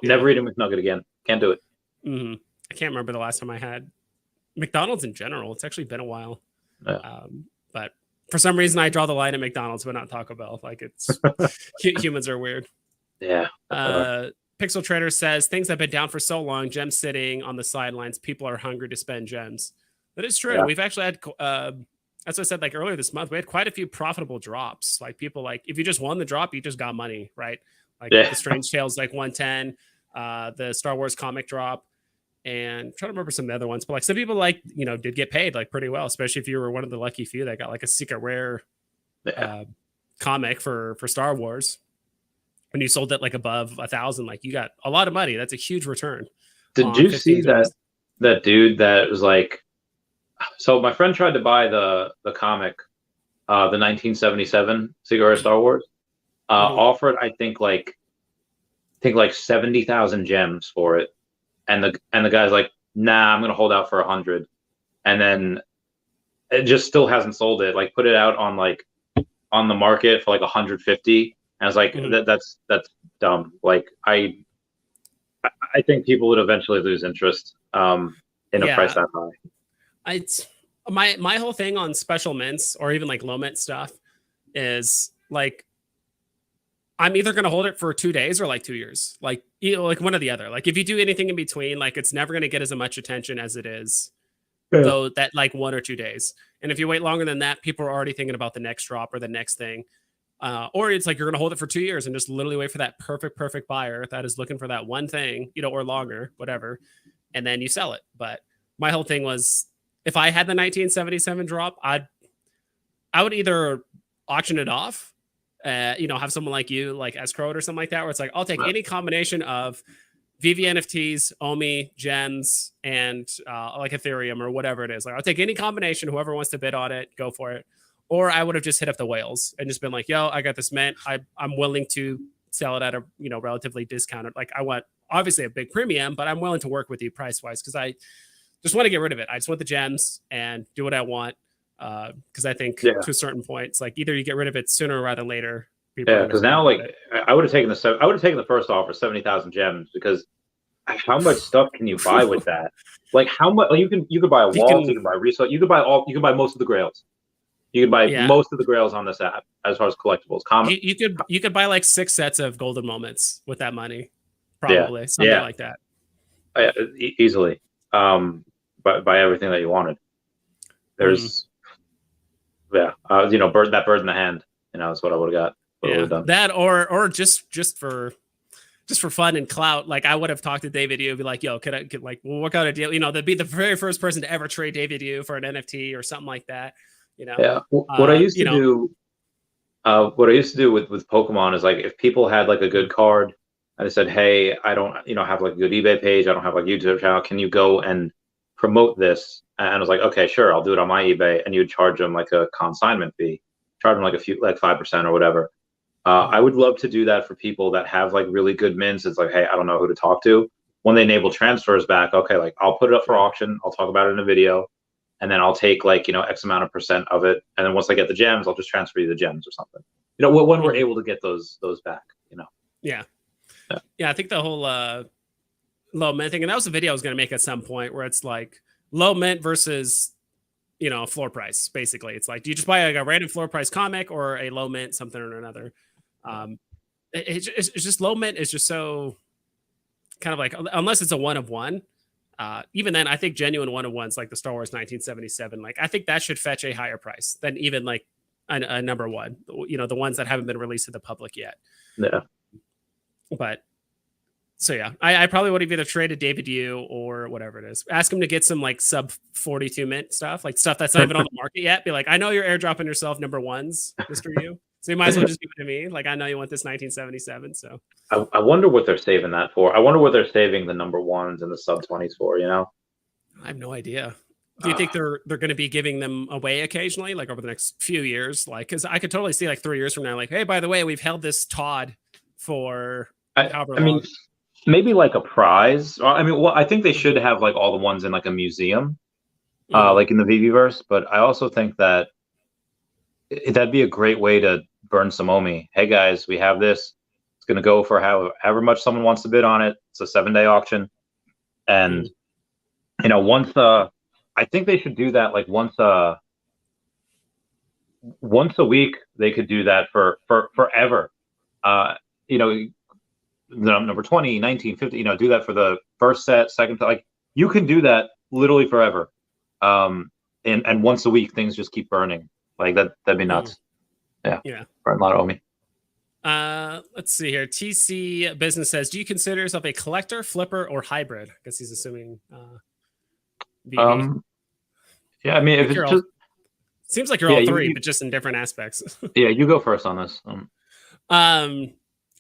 never eat a McNugget again. Can't do it. I can't remember the last time I had McDonald's in general. It's actually been a while. But for some reason I draw the line at McDonald's, but not Taco Bell. Like it's humans are weird. Yeah. Pixel Trader says things have been down for so long, gems sitting on the sidelines. People are hungry to spend gems. That is true. We've actually had, as I said, like earlier this month, we had quite a few profitable drops. Like people like, if you just won the drop, you just got money, right? Like the Strange Tales, like 110, the Star Wars comic drop, and I'm trying to remember some of the other ones. But like some people like, did get paid like pretty well, especially if you were one of the lucky few that got like a secret rare comic for Star Wars. When you sold it like above 1,000, like you got a lot of money. That's a huge return. Did you see that dude that was like, so my friend tried to buy the comic, the 1977 Cigar Star Wars, offered I think like 70,000 gems for it, and the guy's like, nah, I'm gonna hold out for 100, and then it just still hasn't sold it. Like put it out on the market for like 150. I was like, that's dumb. Like I think people would eventually lose interest in a price that high. It's my whole thing on special mints or even like low mint stuff is like I'm either going to hold it for 2 days or like 2 years, like like one or the other. Like if you do anything in between, like it's never going to get as much attention as it is though that like 1 or 2 days. And if you wait longer than that, people are already thinking about the next drop or the next thing. Or it's like you're going to hold it for 2 years and just literally wait for that perfect buyer that is looking for that one thing, or longer, whatever, and then you sell it. But my whole thing was, if I had the 1977 drop, I would either auction it off, have someone like you, like escrow it or something like that, where it's like, I'll take any combination of Veve NFTs, Omi, gems, and like Ethereum or whatever it is. Like I'll take any combination, whoever wants to bid on it, go for it. Or I would have just hit up the whales and just been like, yo, I got this mint. I'm willing to sell it at a, relatively discounted. Like I want obviously a big premium, but I'm willing to work with you price wise because I just want to get rid of it. I just want the gems and do what I want. Because I think to a certain point, it's like either you get rid of it sooner rather than later. Because now, like, I would have taken the first offer, 70,000 gems, because how much stuff can you buy with that? Like, how much you could buy a wall, you can buy resale, you could buy most of the grails. You could buy most of the grails on this app as far as collectibles. You could buy like 6 sets of golden moments with that money, probably something like that. Easily, buy everything that you wanted. There's, that bird in the hand. That's what I would have got. That or just for fun and clout. Like I would have talked to David Yu, be like, yo, we'll work out a deal. They'd be the very first person to ever trade David Yu for an NFT or something like that. What I used to do with Pokemon is like, if people had like a good card, I just said, hey, I don't have like a good eBay page, I don't have like a YouTube channel, can you go and promote this? And I was like, okay, sure, I'll do it on my eBay. And you'd charge them like a consignment fee, charge them like 5% or whatever. I would love to do that for people that have like really good mints. It's like, hey, I don't know who to talk to. When they enable transfers back, okay, like I'll put it up for auction, I'll talk about it in a video, and then I'll take like, X amount of percent of it. And then once I get the gems, I'll just transfer you the gems or something. When we're able to get those back, Yeah. I think the whole low mint thing, and that was a video I was going to make at some point, where it's like low mint versus, floor price. Basically, it's like, do you just buy like a random floor price comic or a low mint something or another? It's just low mint is just so kind of like, unless it's a one of one. Even then, I think genuine one of ones like the Star Wars 1977, like I think that should fetch a higher price than even like a number one. The ones that haven't been released to the public yet. Yeah. But so yeah, I probably would have either traded David Yu or whatever it is. Ask him to get some like sub 42 mint stuff, like stuff that's not even on the market yet. Be like, I know you're airdropping yourself number ones, Mr. Yu. So you might as well just give it to me. Like, I know you want this 1977. So I wonder what they're saving that for. I wonder what they're saving the number ones and the sub 20s for, I have no idea. Do you think they're going to be giving them away occasionally, like over the next few years? Like, because I could totally see like 3 years from now, like, hey, by the way, we've held this Todd for however long. Mean, maybe like a prize. I think they should have like all the ones in like a museum, like in the Veveverse. But I also think that that'd be a great way to burn some Omi. Hey guys, we have this. It's going to go for however much someone wants to bid on it. It's a 7-day auction, and once I think they should do that like once a week. They could do that for forever. Number 20, 19, 50, do that for the first set, second set. Like you can do that literally forever. And once a week, things just keep burning. Like that'd be nuts. Yeah. Burn a lot of Omi. Let's see here. TC Business says, do you consider yourself a collector, flipper, or hybrid? I guess he's assuming yeah, I mean, if it's just seems like you're all three, but just in different aspects. Yeah, you go first on this.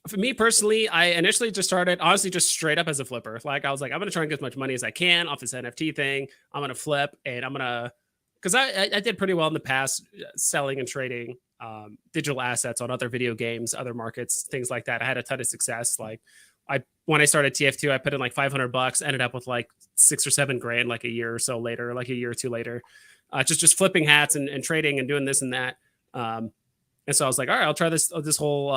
For me personally, I initially just started honestly just straight up as a flipper. Like I was like, I'm gonna try and get as much money as I can off this NFT thing. I'm gonna flip, and I'm gonna, because I did pretty well in the past selling and trading digital assets on other video games, other markets, things like that. I had a ton of success. Like when I started TF2, I put in like $500, ended up with like 6 or 7 grand like a year or so later, like a year or two later, just flipping hats and trading and doing this and that. And so I was like, all right, I'll try this whole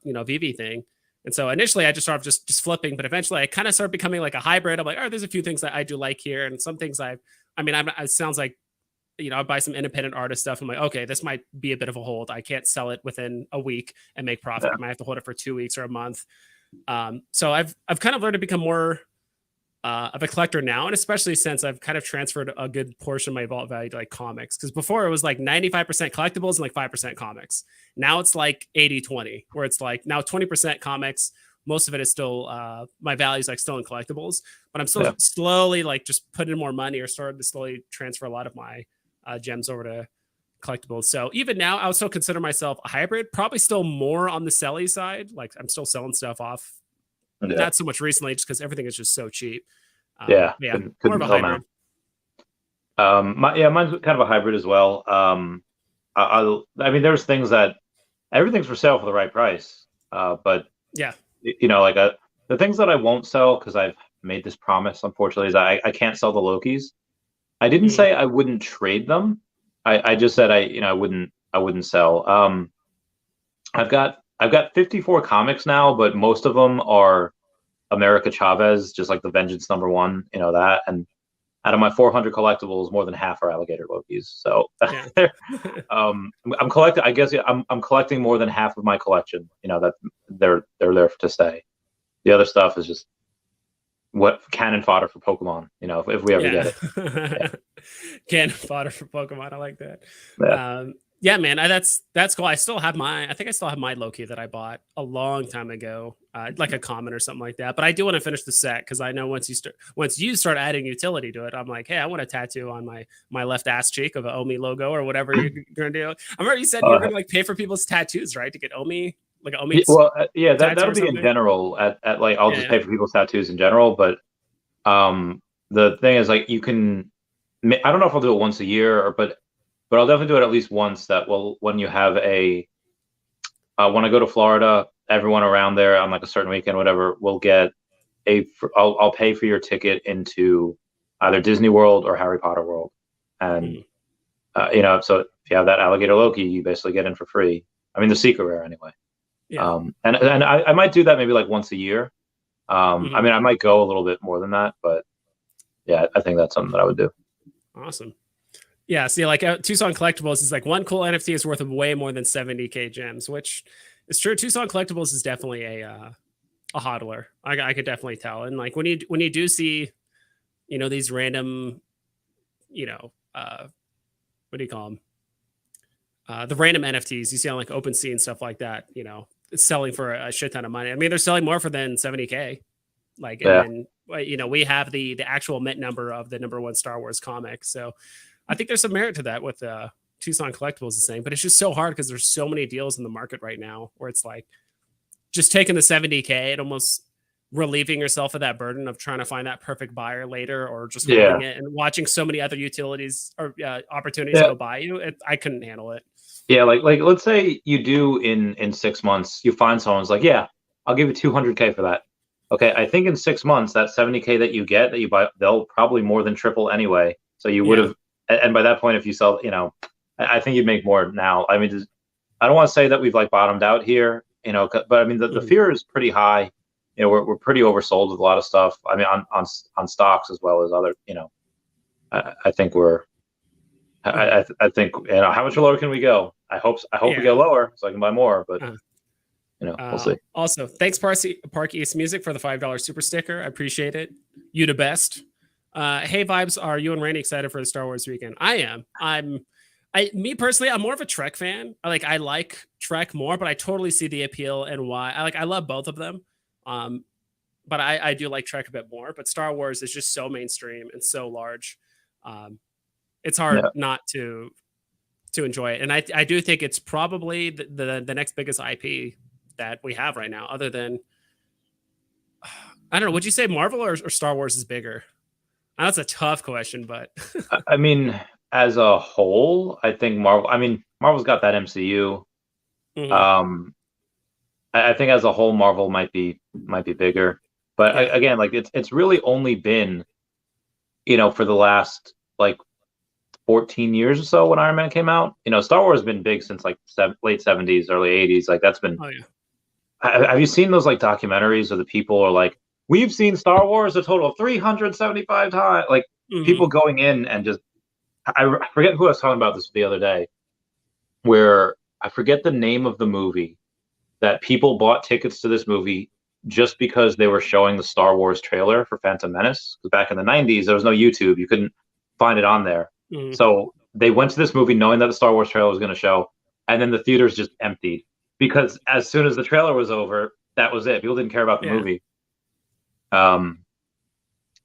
Veve thing. And so initially I just started just flipping, but eventually I kind of started becoming like a hybrid. I'm like, all right, there's a few things that I do like here, and some things it sounds like I'll buy some independent artist stuff. I'm like, okay, this might be a bit of a hold. I can't sell it within a week and make profit. Yeah. I might have to hold it for 2 weeks or a month. So I've kind of learned to become more of a collector now, and especially since I've kind of transferred a good portion of my vault value to like comics. Because before it was like 95% collectibles and like 5% comics. Now it's like 80-20, where it's like now 20% comics. Most of it is still my values like still in collectibles, but I'm still slowly like just putting in more money or starting to slowly transfer a lot of my gems over to collectibles. So even now, I would still consider myself a hybrid, probably still more on the selly side. Like I'm still selling stuff off, not so much recently, just because everything is just so cheap. Yeah, more of a hybrid. Mine's kind of a hybrid as well. I mean, there's things that everything's for sale for the right price, but yeah, like the things that I won't sell because I've made this promise, unfortunately, is I can't sell the Lokis. I didn't say I wouldn't trade them. I just said I wouldn't sell. I've got 54 comics now, but most of them are America Chavez, just like the Vengeance #1, that. And out of my 400 collectibles, more than half are alligator Lokis. So I'm collecting. I guess I'm collecting more than half of my collection. That they're there to stay. The other stuff is just what cannon fodder for Pokemon. If we ever get it. Cannon fodder for Pokemon. I like that. Yeah. Man, that's cool. I still have I think I still have my Loki that I bought a long time ago, like a common or something like that. But I do want to finish the set because I know once you start adding utility to it, I'm like, hey, I want a tattoo on my left ass cheek of an Omi logo or whatever you're gonna do. I remember you said you were gonna like pay for people's tattoos, right? To get Omi, like Omi. Well, that'll be in general. At like I'll just pay for people's tattoos in general. But the thing is, like, you can. I don't know if I'll do it once a year but I'll definitely do it at least once. When you have when I go to Florida, everyone around there on like a certain weekend, whatever, will get I'll pay for your ticket into either Disney World or Harry Potter World, and so if you have that alligator Loki, you basically get in for free. I mean, the secret rare anyway. Yeah. And I might do that maybe like once a year. I mean, I might go a little bit more than that, but yeah, I think that's something that I would do. Awesome. Yeah, see, like Tucson Collectibles is like one cool NFT is worth way more than 70K gems, which is true. Tucson Collectibles is definitely a hodler. I could definitely tell. And like when you do see, these random, what do you call them? The random NFTs you see on like OpenSea and stuff like that, it's selling for a shit ton of money. I mean, they're selling more for than 70K. Like, and then, we have the actual mint number of the #1 Star Wars comic. So I think there's some merit to that with Tucson Collectibles is saying, but it's just so hard because there's so many deals in the market right now where it's like just taking the 70K and almost relieving yourself of that burden of trying to find that perfect buyer later, or just holding it and watching so many other utilities or opportunities go by you. I couldn't handle it. Yeah, like let's say you do in 6 months, you find someone's like, yeah, I'll give you 200K for that. Okay, I think in 6 months that 70K that you get that you buy, they'll probably more than triple anyway. So you would have. And by that point, if you sell, I think you'd make more now. I mean, I don't want to say that we've like bottomed out here, but I mean, the fear is pretty high. We're pretty oversold with a lot of stuff. I mean, on stocks as well as other, I think I think, how much lower can we go? I hope we go lower so I can buy more, but we'll see. Also, thanks Park East Music for the $5 super sticker. I appreciate it. You the best. Hey Vibes, are you and Randy excited for the Star Wars weekend? I am. Me personally, I'm more of a Trek fan. I like Trek more, but I totally see the appeal and why. I love both of them. But I do like Trek a bit more. But Star Wars is just so mainstream and so large. It's hard not to enjoy it. And I do think it's probably the next biggest IP that we have right now, other than I don't know. Would you say Marvel or Star Wars is bigger? That's a tough question, but I mean, as a whole, I think Marvel. I mean, Marvel's got that MCU. I think as a whole, Marvel might be bigger, but again, like it's really only been, for the last like 14 years or so when Iron Man came out. Star Wars has been big since like late 70s, early 80s. Like that's been. Oh yeah. Have you seen those like documentaries where the people are like, we've seen Star Wars a total of 375 times? Like people going in and just I forget who I was talking about this the other day, where I forget the name of the movie that people bought tickets to this movie just because they were showing the Star Wars trailer for Phantom Menace. Because back in the 90s, there was no YouTube. You couldn't find it on there. Mm. So they went to this movie knowing that the Star Wars trailer was going to show, and then the theaters just emptied because as soon as the trailer was over, that was it. People didn't care about the movie.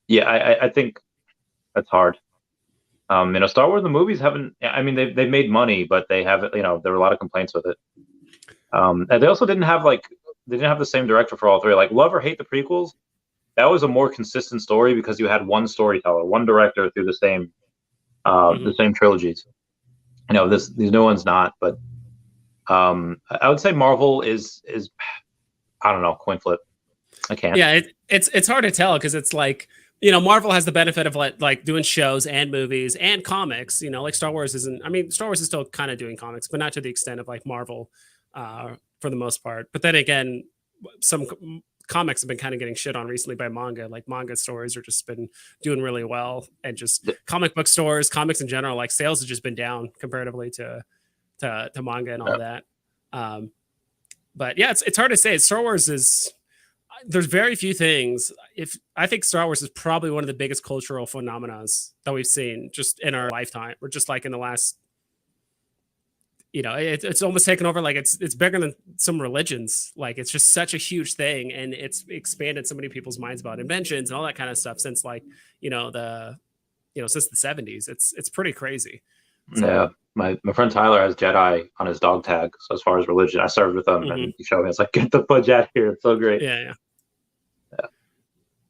Yeah, I think that's hard. Star Wars the movies haven't. I mean, they've made money, but they haven't. There were a lot of complaints with it. And they also didn't have the same director for all three. Like love or hate the prequels, that was a more consistent story because you had one storyteller, one director through the same trilogies. These new ones not, but I would say Marvel is I don't know, coin flip. I can't. Yeah, it's hard to tell because it's like, Marvel has the benefit of like doing shows and movies and comics. Like Star Wars isn't. I mean, Star Wars is still kind of doing comics, but not to the extent of like Marvel for the most part. But then again, some comics have been kind of getting shit on recently by manga. Like manga stores are just been doing really well, and just comic book stores, comics in general, like sales have just been down comparatively to manga and all that. But yeah, it's hard to say. Star Wars is. There's very few things. I think Star Wars is probably one of the biggest cultural phenomena that we've seen just in our lifetime, or just like in the last, it's almost taken over. Like it's bigger than some religions. Like it's just such a huge thing, and it's expanded so many people's minds about inventions and all that kind of stuff since like since the 70s. It's pretty crazy. So, yeah, my friend Tyler has Jedi on his dog tag. So as far as religion, I served with him, and he showed me. It's like, get the fudge out of here. It's so great. Yeah.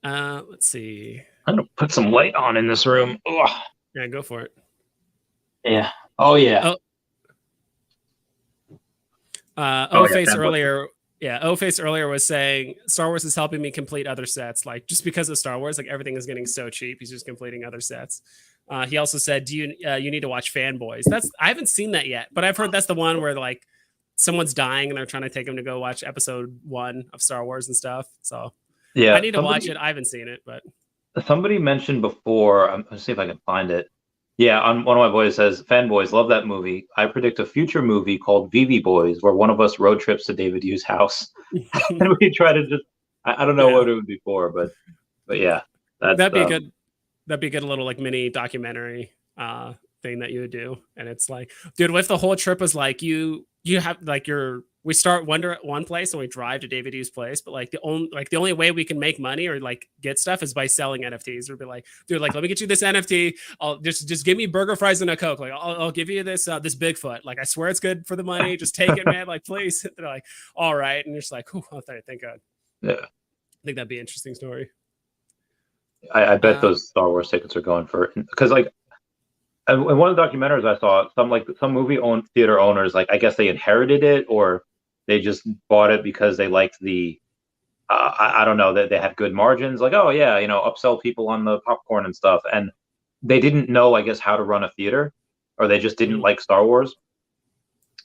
Let's see. I'm gonna put some light on in this room. Ugh. Yeah, go for it. Yeah. Oh yeah. O-Face earlier. Yeah, O-Face earlier was saying Star Wars is helping me complete other sets. Like just because of Star Wars, like everything is getting so cheap. He's just completing other sets. He also said, "Do you need to watch Fanboys?" I haven't seen that yet, but I've heard that's the one where like someone's dying and they're trying to take him to go watch episode 1 of Star Wars and stuff. So yeah, I need to watch it. I haven't seen it, but somebody mentioned before. Let's see if I can find it. Yeah, on one of my boys says, "Fanboys, love that movie. I predict a future movie called Veve Boys, where one of us road trips to David Yu's house, and we try to just I don't know what it would be for, but yeah, that'd be good. That'd be a good little like mini documentary thing that you would do. And it's like, dude, what if the whole trip was like you have like we start at one place and we drive to David Yu's place, but like the only way we can make money or like get stuff is by selling NFTs. We'd be like, dude, like let me get you this NFT. I'll just give me burger, fries, and a Coke. Like I'll give you this Bigfoot. Like I swear it's good for the money. Just take it, man. Like please. They're like, all right, and you're just like, oh, thank God. Yeah, I think that'd be an interesting story. I bet those Star Wars tickets are going for, because like in one of the documentaries I saw, some movie theater owners, like I guess they inherited it or they just bought it because they liked the I don't know, that they had good margins, like, oh yeah, upsell people on the popcorn and stuff, and they didn't know, I guess, how to run a theater, or they just didn't like Star Wars,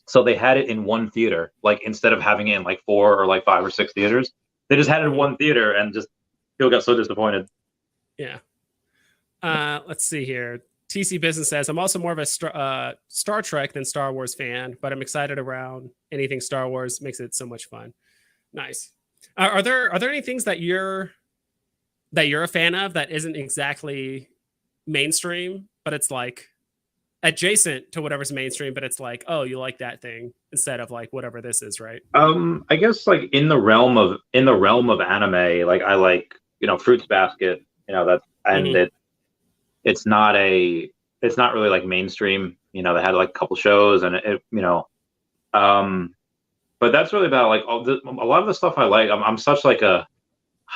so they had it in one theater, like instead of having it in like 4 or like 5 or 6 theaters, they just had it in one theater, and just people got so disappointed. Yeah. Let's see here. TC Business says, I'm also more of a Star Trek than Star Wars fan, but I'm excited around anything Star Wars. Makes it so much fun. Nice. Are there any things that you're a fan of that isn't exactly mainstream, but it's like adjacent to whatever's mainstream, but it's like, oh, you like that thing instead of like whatever this is, right? I guess like in the realm of anime, like I like, Fruits Basket, that's, and it's not really like mainstream, they had like a couple shows and but that's really about like a lot of the stuff I like. I'm such like I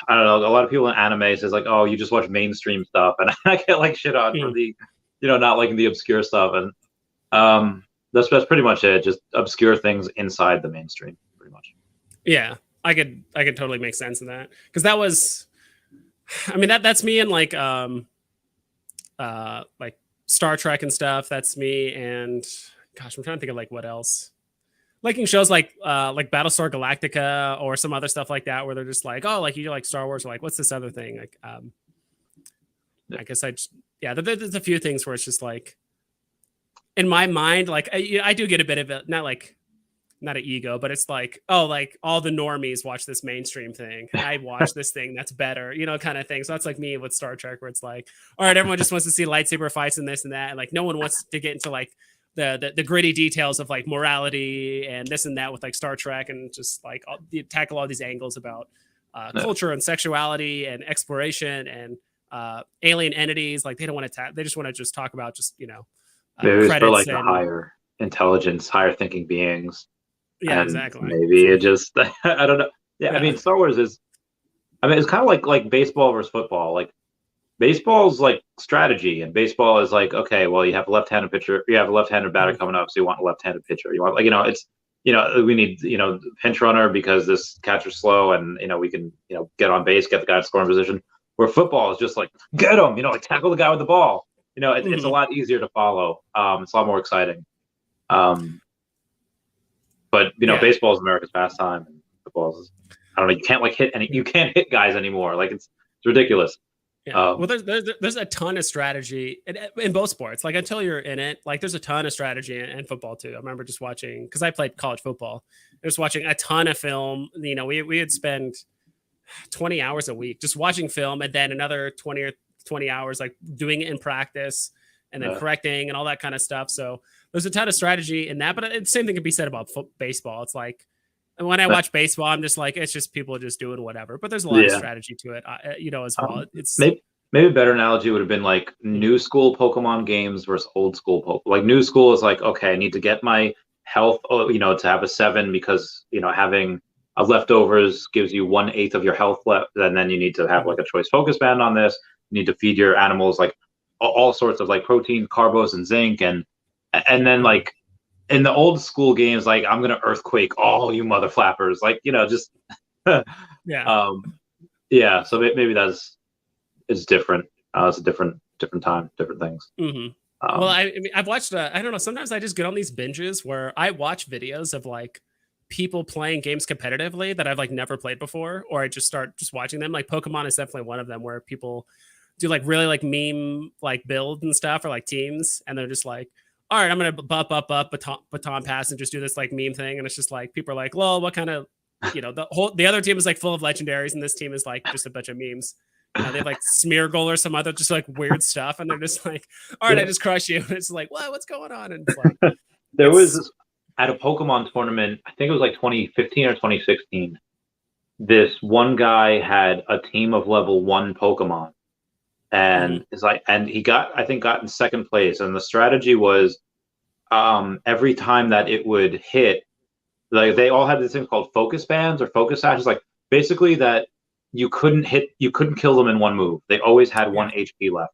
don't know, a lot of people in anime says like, oh, you just watch mainstream stuff, and I get like shit on for the not liking the obscure stuff, and that's pretty much it, just obscure things inside the mainstream pretty much. Yeah, I could totally make sense in that, because that was, I mean, that's me and like Star Trek and stuff. That's me, and gosh, I'm trying to think of like what else. Liking shows like Battlestar Galactica or some other stuff like that, where they're just like, oh, like you like Star Wars, or like what's this other thing? Like, I guess there's a few things where it's just like in my mind, like I do get a bit of it, not an ego, but it's like, oh, like all the normies watch this mainstream thing. I watch this thing that's better, kind of thing. So that's like me with Star Trek, where it's like, all right, everyone just wants to see lightsaber fights and this and that. And like no one wants to get into like the gritty details of like morality and this and that with like Star Trek, and just like tackle all these angles about culture and sexuality and exploration and alien entities. Like they don't want to they just want to just talk about just Maybe it's for like credits the and higher intelligence, higher thinking beings. yeah, And exactly. maybe it just I don't know. Yeah, Yeah. I mean Star Wars is it's kind of like baseball versus football. Like baseball's like strategy, and baseball is like, okay, well you have a left-handed pitcher, you have a left-handed batter coming up, so you want a left-handed pitcher. You want like it's we need pinch runner because this catcher's slow, and we can get on base, get the guy in scoring position. Where football is just like get him, like tackle the guy with the ball. It's a lot easier to follow. It's a lot more exciting. But baseball is America's pastime, and football is, I don't know. You can't like you can't hit guys anymore. Like it's ridiculous. Yeah. Well, there's a ton of strategy in both sports. Like until you're in it, like there's a ton of strategy in football too. I remember just watching, because I played college football. I was watching a ton of film. We would spend 20 hours a week just watching film, and then another 20 hours like doing it in practice, and then correcting and all that kind of stuff. So there's a ton of strategy in that, but the same thing can be said about baseball. It's like when I watch baseball, I'm just like, it's just people just doing whatever, but there's a lot of strategy to it, as well. It's maybe a better analogy would have been like new school Pokemon games versus old school Pokemon. Like new school is like, okay, I need to get my health, to have a 7 because, having leftovers gives you 1/8 of your health left. And then you need to have like a choice focus band on this. You need to feed your animals like all sorts of like protein, carbos, and zinc, and then like in the old school games, like I'm gonna earthquake all you mother flappers, like just yeah. So maybe it's different. It's a different time, different things. Well, I mean, I've watched. I don't know. Sometimes I just get on these binges where I watch videos of like people playing games competitively that I've like never played before, or I just start just watching them. Like Pokemon is definitely one of them, where people do like really like meme like build and stuff, or like teams, and they're just like, all right, I'm gonna baton pass and just do this like meme thing, and it's just like people are like, well, what kind of the other team is like full of legendaries, and this team is like just a bunch of memes. They have like Smeargle or some other just like weird stuff, and they're just like, all right, I just crush you. And it's like, what's going on? And it's like there was at a Pokemon tournament, I think it was like 2015 or 2016. This one guy had a team of level 1 Pokemon. And it's like, and he got in second place. And the strategy was, every time that it would hit, like they all had this thing called focus bands or focus sashes, like basically that you couldn't kill them in one move. They always had 1 HP left.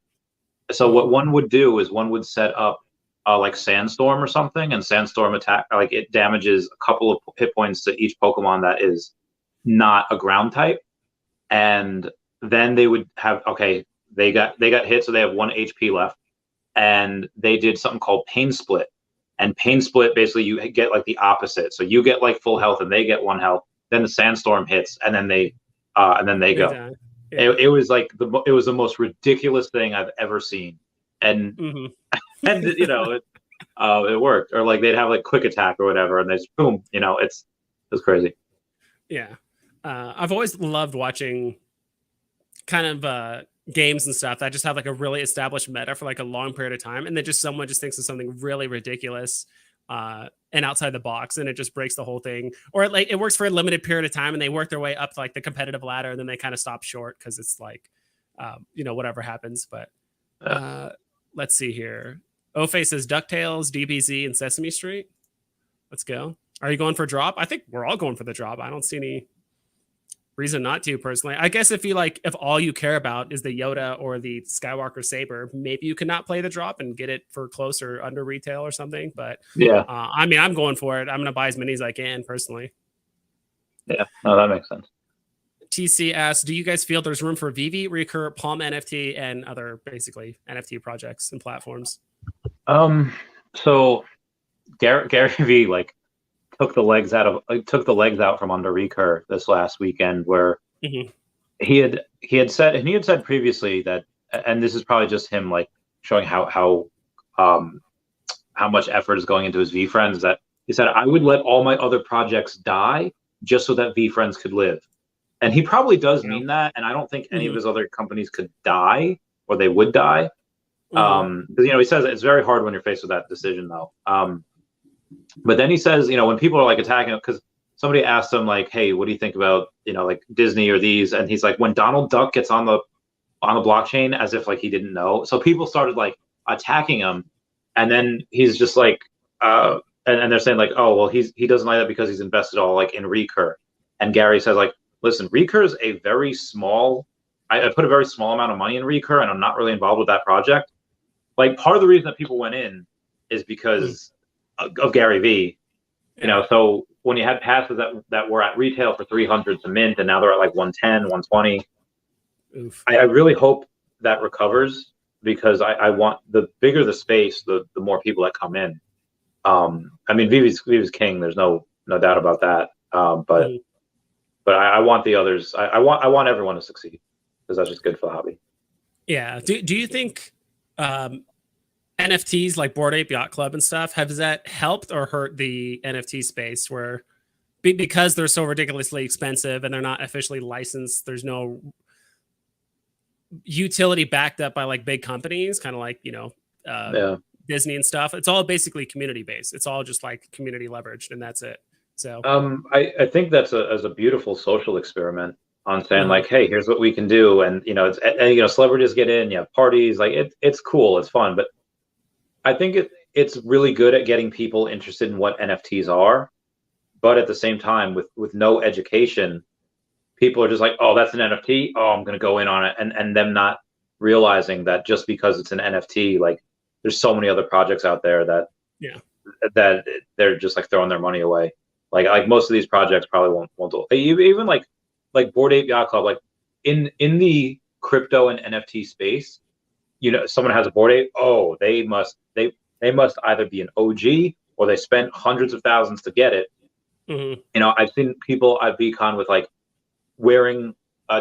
So what one would do is one would set up like Sandstorm or something, and Sandstorm attack, like it damages a couple of hit points to each Pokemon that is not a ground type. And then they would have, they got hit, so they have 1 HP left, and they did something called Pain Split. And Pain Split, basically, you get like the opposite. So you get like full health, and they get 1 health. Then the Sandstorm hits, and then they go. Yeah. It was like it was the most ridiculous thing I've ever seen, and and it worked. Or like they'd have like quick attack or whatever, and they just boom. It's crazy. Yeah, I've always loved watching kind of games and stuff that just have like a really established meta for like a long period of time, and then just someone just thinks of something really ridiculous and outside the box, and it just breaks the whole thing. Or like it works for a limited period of time, and they work their way up to like the competitive ladder, and then they kind of stop short because it's like whatever happens. But let's see here. Ofe says DuckTales, DBZ, and Sesame Street. Let's go. Are you going for drop? I think we're all going for the drop. I don't see any reason not to, personally. I guess if all you care about is the Yoda or the Skywalker Saber, maybe you cannot play the drop and get it for close or under retail or something. But I mean, I'm going for it. I'm going to buy as many as I can, personally. Yeah, no, that makes sense. TC asks, do you guys feel there's room for Veve, Recur, Palm NFT, and other basically NFT projects and platforms? So Gary Vee took the legs out from under Recur this last weekend, where he had said previously that, and this is probably just him showing how how much effort is going into his V Friends. That he said, I would let all my other projects die just so that V Friends could live. And he probably does mean that. And I don't think any of his other companies could die, or they would die. Because he says it's very hard when you're faced with that decision, though. But then he says, when people are like attacking him, because somebody asked him like, "Hey, what do you think about like Disney or these?" And he's like, "When Donald Duck gets on the blockchain," as if like he didn't know. So people started like attacking him, and then he's just like, and they're saying like, "Oh, well, he doesn't like that because he's invested all like in Recur." And Gary says like, "Listen, Recur is a very small. I put a very small amount of money in Recur, and I'm not really involved with that project. Like part of the reason that people went in is because of Gary V. So when you had passes that were at retail for 300 to mint, and now they're at like 110, 120. I really hope that recovers, because I want, the bigger the space, the more people that come in. I mean, Veve's king. There's no doubt about that. But I want the others. I want everyone to succeed, because that's just good for the hobby. Yeah. Do you think NFTs like Bored Ape Yacht Club and stuff, has that helped or hurt the NFT space, where because they're so ridiculously expensive and they're not officially licensed, there's no utility backed up by like big companies, kind of like Disney and stuff? It's all basically community based. It's all just like community leveraged, and that's it. So I think that's a beautiful social experiment on saying like, hey, here's what we can do, and celebrities get in, you have parties, like it's cool, it's fun, but I think it's really good at getting people interested in what NFTs are, but at the same time, with no education, people are just like, oh, that's an NFT. Oh, I'm going to go in on it. And them not realizing that just because it's an NFT, like there's so many other projects out there that they're just like throwing their money away. Like most of these projects probably won't do. Even like Bored Ape Yacht Club, like in the crypto and NFT space, someone has a Bored Ape. Oh, they must either be an OG or they spent hundreds of thousands to get it. I've seen people at VCon with like wearing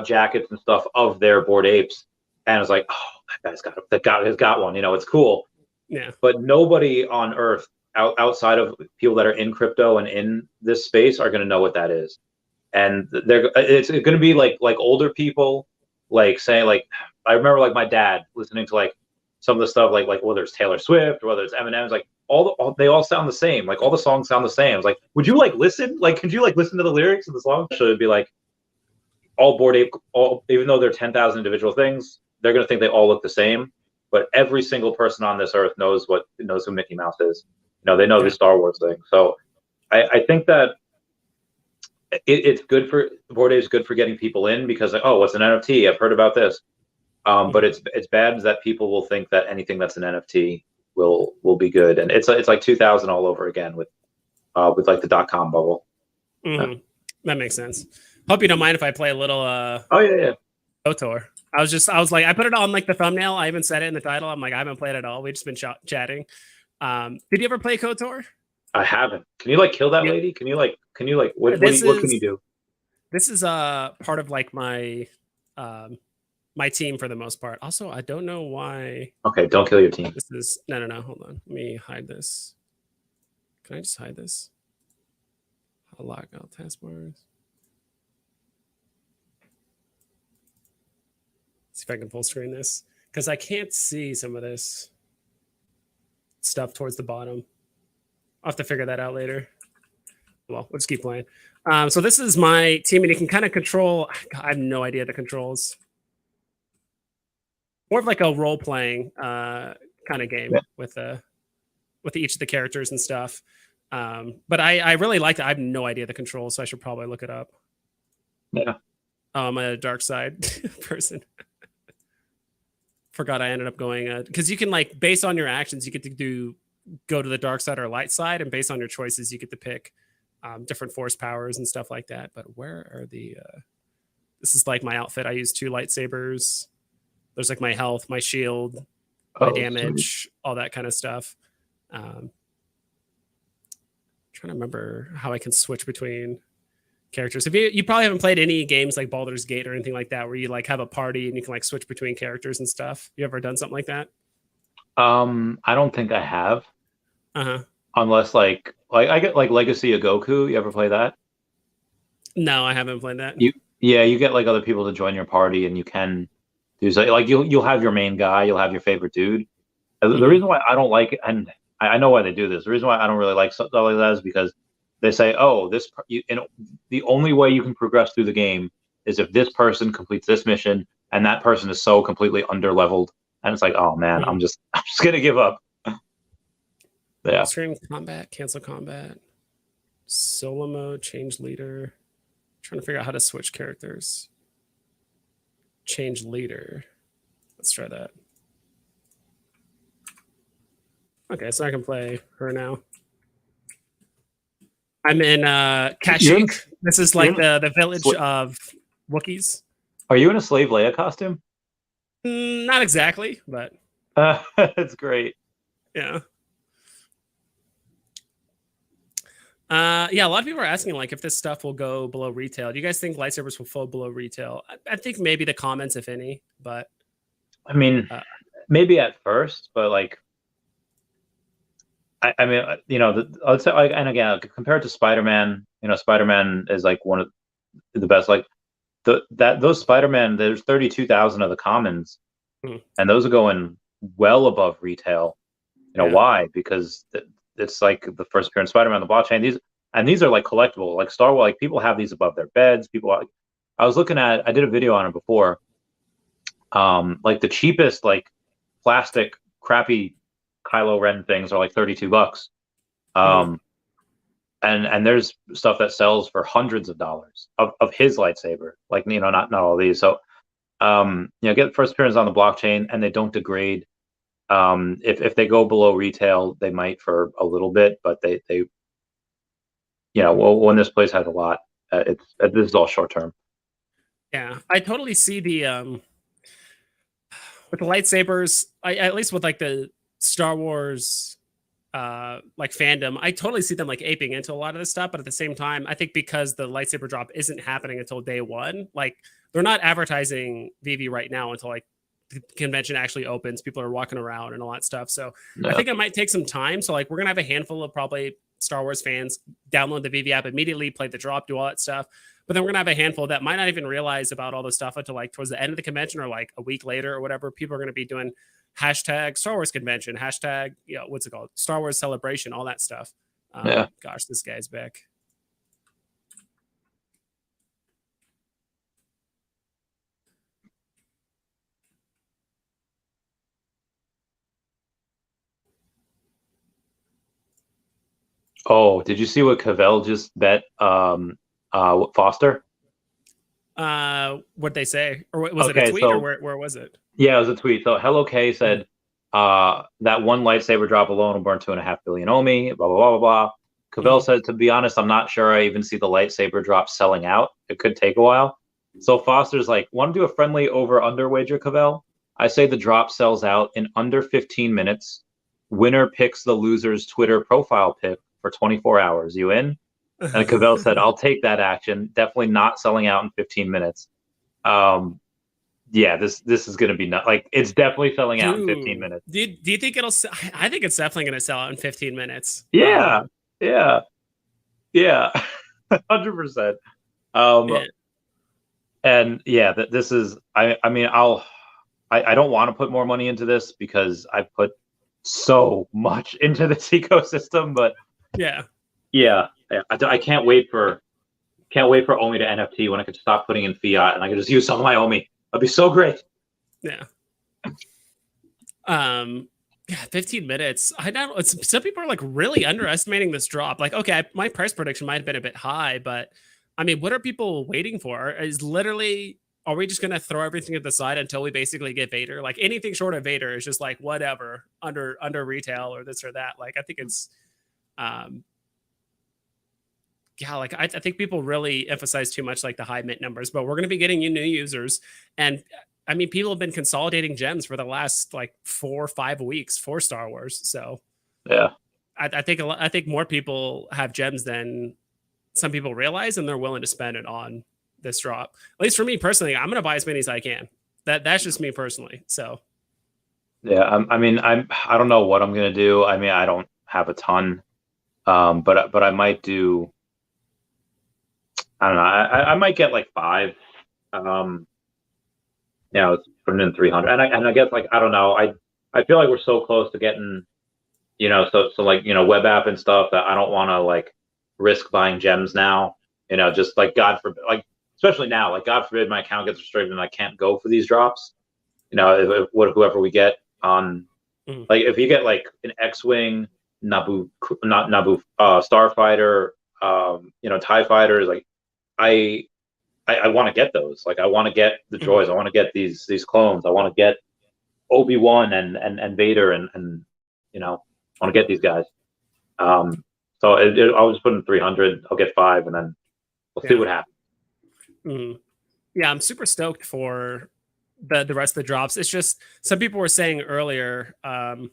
jackets and stuff of their Bored Apes, and it's like, oh, that guy has got one. It's cool. Yeah. But nobody on Earth outside of people that are in crypto and in this space are going to know what that is, and it's going to be like older people like saying like, I remember like my dad listening to like some of the stuff like whether it's Taylor Swift or whether it's Eminem's, like they all sound the same. Like all the songs sound the same. It's like, would you like listen? Like, could you like listen to the lyrics of the song? So it'd be like all Bored Ape, even though they're 10,000 individual things, they're going to think they all look the same. But every single person on this earth knows who Mickey Mouse is. They know the Star Wars thing. So I think that it's good for Bored Ape is good for getting people in, because like, oh, what's an NFT? I've heard about this. But it's bad that people will think that anything that's an NFT will be good, and it's like 2000 all over again with like the .com bubble. That makes sense. Hope you don't mind if I play a little. Oh yeah. Kotor. I was like, I put it on like the thumbnail. I even said it in the title. I'm like, I haven't played it at all. We've just been chatting. Did you ever play Kotor? I haven't. Can you like kill that lady? Can you like what can you do? This is part of like my my team for the most part. Also, I don't know why. Okay, don't kill your team. This is no. Hold on. Let me hide this. Can I just hide this? I'll lock out taskbars. See if I can full screen this, because I can't see some of this stuff towards the bottom. I'll have to figure that out later. Well, we'll just keep playing. So this is my team, and you can kind of control. I have no idea the controls. More of like a role playing kind of game with each of the characters and stuff. But I really like it. I have no idea the controls, so I should probably look it up. Yeah. I'm a dark side person. Forgot I ended up going because you can like based on your actions, you get to go to the dark side or light side, and based on your choices, you get to pick different force powers and stuff like that. But where are the? This is like my outfit. I use 2 lightsabers. There's like my health, my shield, my damage, all that kind of stuff. Trying to remember how I can switch between characters. If you probably haven't played any games like Baldur's Gate or anything like that, where you like have a party and you can like switch between characters and stuff. You ever done something like that? I don't think I have. Uh-huh. Unless like I get like Legacy of Goku. You ever play that? No, I haven't played that. You Yeah, you get like other people to join your party, and you can do so. Like you'll have your main guy, you'll have your favorite dude. The Hmm. reason why I don't like it, and I know why they do this. The reason why I don't really like stuff like that is because they say, "Oh, the only way you can progress through the game is if this person completes this mission, and that person is so completely underleveled." And it's like, "Oh man, Hmm. I'm just gonna give up." Yeah. Stream combat, cancel combat, solo mode, change leader. Trying to figure out how to switch characters. Change leader. Let's try that. Okay, so I can play her now. I'm in Kashyyyk. This is like the village of Wookiees. Are you in a Slave Leia costume? Not exactly, but That's great. yeah. Yeah, a lot of people are asking like if this stuff will go below retail. Do you guys think lightsabers will fall below retail? I think maybe the comments, if any, but I mean, maybe at first, but like, I mean, I would say, like, and again, compared to Spider-Man, Spider-Man is like one of the best. Like those Spider-Man, there's 32,000 of the commons, and those are going well above retail. Why? Because it's like the first appearance Spider-Man on the blockchain. These are like collectible, like Star Wars. Like people have these above their beds. I was looking at, I did a video on it before. Like the cheapest like plastic crappy Kylo Ren things are like $32. And there's stuff that sells for hundreds of dollars of his lightsaber. Like, not all these. So get first appearance on the blockchain, and they don't degrade. If they go below retail, they might for a little bit, but they well, when this place has a lot, this is all short term. Yeah, I totally see the with the lightsabers. At least with like the Star Wars like fandom, I totally see them like aping into a lot of this stuff. But at the same time, I think because the lightsaber drop isn't happening until day one, like they're not advertising Veve right now until like the convention actually opens. People are walking around and all that stuff. So I think it might take some time. So like we're gonna have a handful of probably Star Wars fans download the Veve app immediately, play the drop, do all that stuff. But then we're gonna have a handful that might not even realize about all this stuff until like towards the end of the convention or like a week later or whatever. People are gonna be doing hashtag Star Wars convention, hashtag, what's it called? Star Wars celebration, all that stuff. Gosh, this guy's back. Oh, did you see what Cavell just bet Foster? What'd they say? Or was it a tweet, or where was it? Yeah, it was a tweet. So Hello K said that one lightsaber drop alone will burn 2.5 billion Omi, blah blah blah blah blah. Cavell said, to be honest, I'm not sure I even see the lightsaber drop selling out. It could take a while. So Foster's like, want to do a friendly over-under wager, Cavell? I say the drop sells out in under 15 minutes. Winner picks the loser's Twitter profile pic for 24 hours. You in? And Cavell said, I'll take that action. Definitely not selling out in 15 minutes. Yeah, this is going to be like, it's definitely selling out in 15 minutes. Do you think it'll? I think it's definitely going to sell out in 15 minutes. Yeah, 100%. And yeah, this is. I mean, I don't want to put more money into this because I've put so much into this ecosystem, but yeah, I can't wait for Omi to NFT when I could stop putting in fiat and I could just use some of my Omi. That'd be so great. Yeah. 15 minutes. I don't. Some people are like really underestimating this drop. Like, okay, my price prediction might have been a bit high, but I mean, what are people waiting for? Are we just gonna throw everything at the side until we basically get Vader? Like anything short of Vader is just like whatever under retail or this or that. Like I think it's like I think people really emphasize too much like the high mint numbers, but we're going to be getting new users. And I mean, people have been consolidating gems for the last like 4 or 5 weeks for Star Wars. So yeah, I think more people have gems than some people realize, and they're willing to spend it on this drop. At least for me personally, I'm going to buy as many as I can. That's just me personally. So yeah, I mean, I don't know what I'm going to do. I mean, I don't have a ton. But I might do. I don't know. I might get like 5. It's putting in 300, and I guess like I don't know. I feel like we're so close to getting, so like web app and stuff that I don't want to like risk buying gems now. Just like God forbid, like especially now, like God forbid my account gets restricted and I can't go for these drops. Whoever we get on, like if you get like an X-wing, Naboo, Starfighter, TIE fighters, like I want to get those. Like I want to get the droids. I want to get these clones. I want to get Obi-Wan and Vader and I want to get these guys. So I'll just put in 300. I'll get 5, and then we'll see what happens. Yeah, I'm super stoked for the rest of the drops. It's just some people were saying earlier, Pixar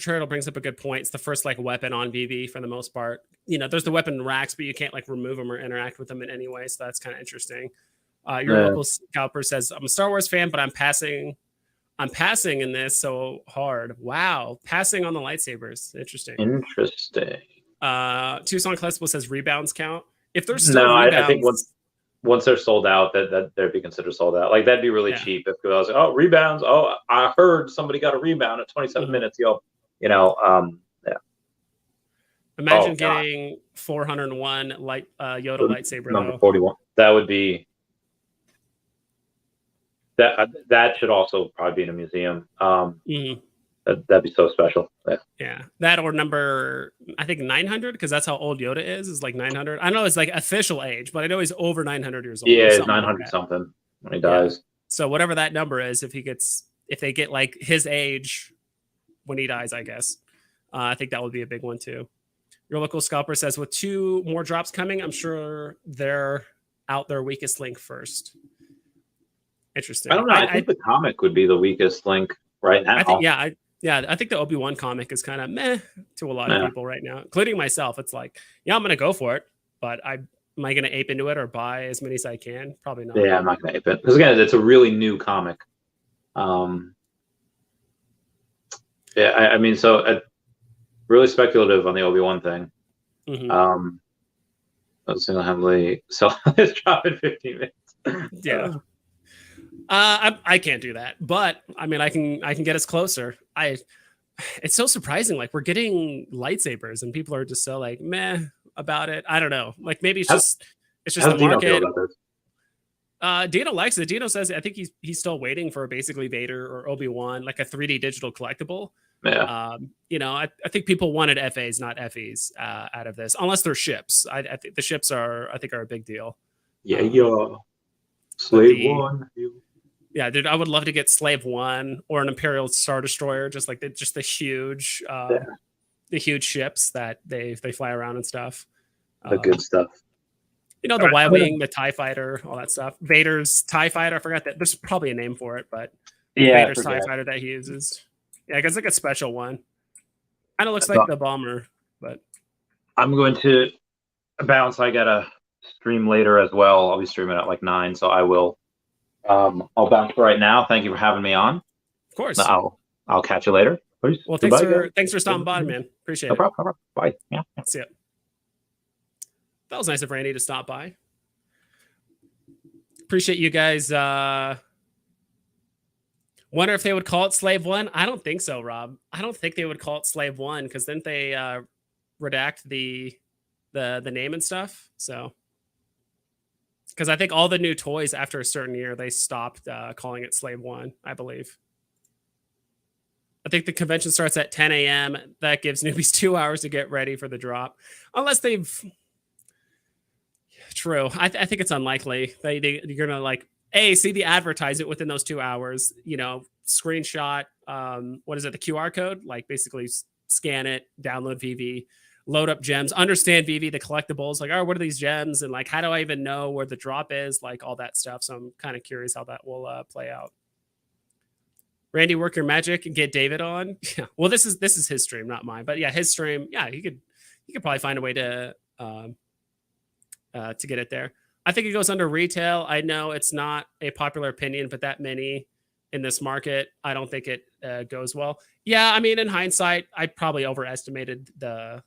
Turtle brings up a good point. It's the first like weapon on VV for the most part. There's the weapon racks, but you can't like remove them or interact with them in any way. So that's kind of interesting. Your local scalper says, I'm a Star Wars fan, but I'm passing in this so hard. Wow. Passing on the lightsabers. Interesting. Tucson Collectible says rebounds count. If there's still rebounds, I think once they're sold out, that they'd be considered sold out. Like that'd be really cheap if I was like, oh, rebounds. Oh, I heard somebody got a rebound at 27 minutes. Imagine getting 401 Yoda lightsaber. Number 41. That would be that should also probably be in a museum. That'd be so special. Yeah. That or number, I think 900, because that's how old Yoda is like 900. I know it's like official age, but I know he's over 900 years old. Yeah, it's 900 something when he dies. Yeah. So whatever that number is, if they get like his age when he dies, I guess, I think that would be a big one too. Your local scalper says, with 2 more drops coming, I'm sure they're out their weakest link first. Interesting. I don't know. I think the comic would be the weakest link right now. I think the Obi-Wan comic is kind of meh to a lot of people right now, including myself. It's like, I'm going to go for it, but am I going to ape into it or buy as many as I can? Probably not. Yeah, I'm not going to ape it. Because again, it's a really new comic. So really speculative on the Obi-Wan thing. Single-handedly sell this drop in 15 minutes. Yeah. I can't do that, but I mean, I can get us closer. It's so surprising. Like we're getting lightsabers and people are just so like meh about it. I don't know. Like maybe it's just the market. Dino likes it. Dino says, I think he's still waiting for basically Vader or Obi-Wan, like a 3D digital collectible. Yeah. I think people wanted FAs, not FEs, out of this, unless they're ships. I think the ships are a big deal. Yeah. Slave One. Yeah, dude, I would love to get Slave One or an Imperial Star Destroyer, just like the huge, the huge ships that they fly around and stuff. The good stuff. The Y-wing, the TIE fighter, all that stuff. Vader's TIE fighter. I forgot that. There's probably a name for it, but Vader's TIE fighter that he uses. Yeah, I guess like a special one. Kind of looks like the bomber, but I'm going to bounce. I got to stream later as well. I'll be streaming at like 9, so I will. I'll bounce right now. Thank you for having me on. Of course. I'll catch you later. Peace. Well, thanks for stopping by, man. Appreciate it. No problem. Bye. Yeah. See ya. That was nice of Randy to stop by. Appreciate you guys. Wonder if they would call it Slave One. I don't think so, Rob. I don't think they would call it Slave One because then they redact the name and stuff. So. Because I think all the new toys after a certain year, they stopped calling it Slave One, I believe. I think the convention starts at 10 a.m. That gives newbies 2 hours to get ready for the drop. Unless they've... True. I think it's unlikely. You're going to like, see the advertisement within those 2 hours, screenshot, what is it, the QR code? Like basically scan it, download VV. Load up gems, understand VV, the collectibles, like, what are these gems? And like, how do I even know where the drop is? Like all that stuff. So I'm kind of curious how that will play out. Randy, work your magic and get David on. Yeah. Well, this is his stream, not mine, but yeah, his stream. Yeah. You could probably find a way to get it there. I think it goes under retail. I know it's not a popular opinion, but that many in this market. I don't think it goes well. Yeah, I mean, in hindsight, I probably overestimated the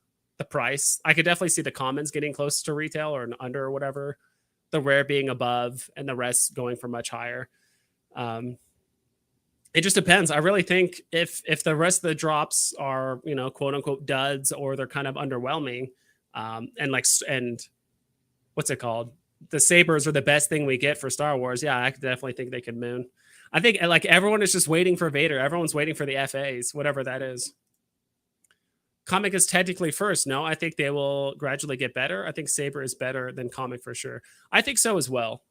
price. I could definitely see the commons getting close to retail or an under or whatever, the rare being above, and the rest going for much higher. It just depends. I really think if the rest of the drops are, you know, quote unquote duds, or they're kind of underwhelming, and what's it called? The sabers are the best thing we get for Star Wars. Yeah, I definitely think they could moon. I think like everyone is just waiting for Vader. Everyone's waiting for the FAs, whatever that is. Comic is technically first. No, I think they will gradually get better. I think Saber is better than comic for sure. I think so as well.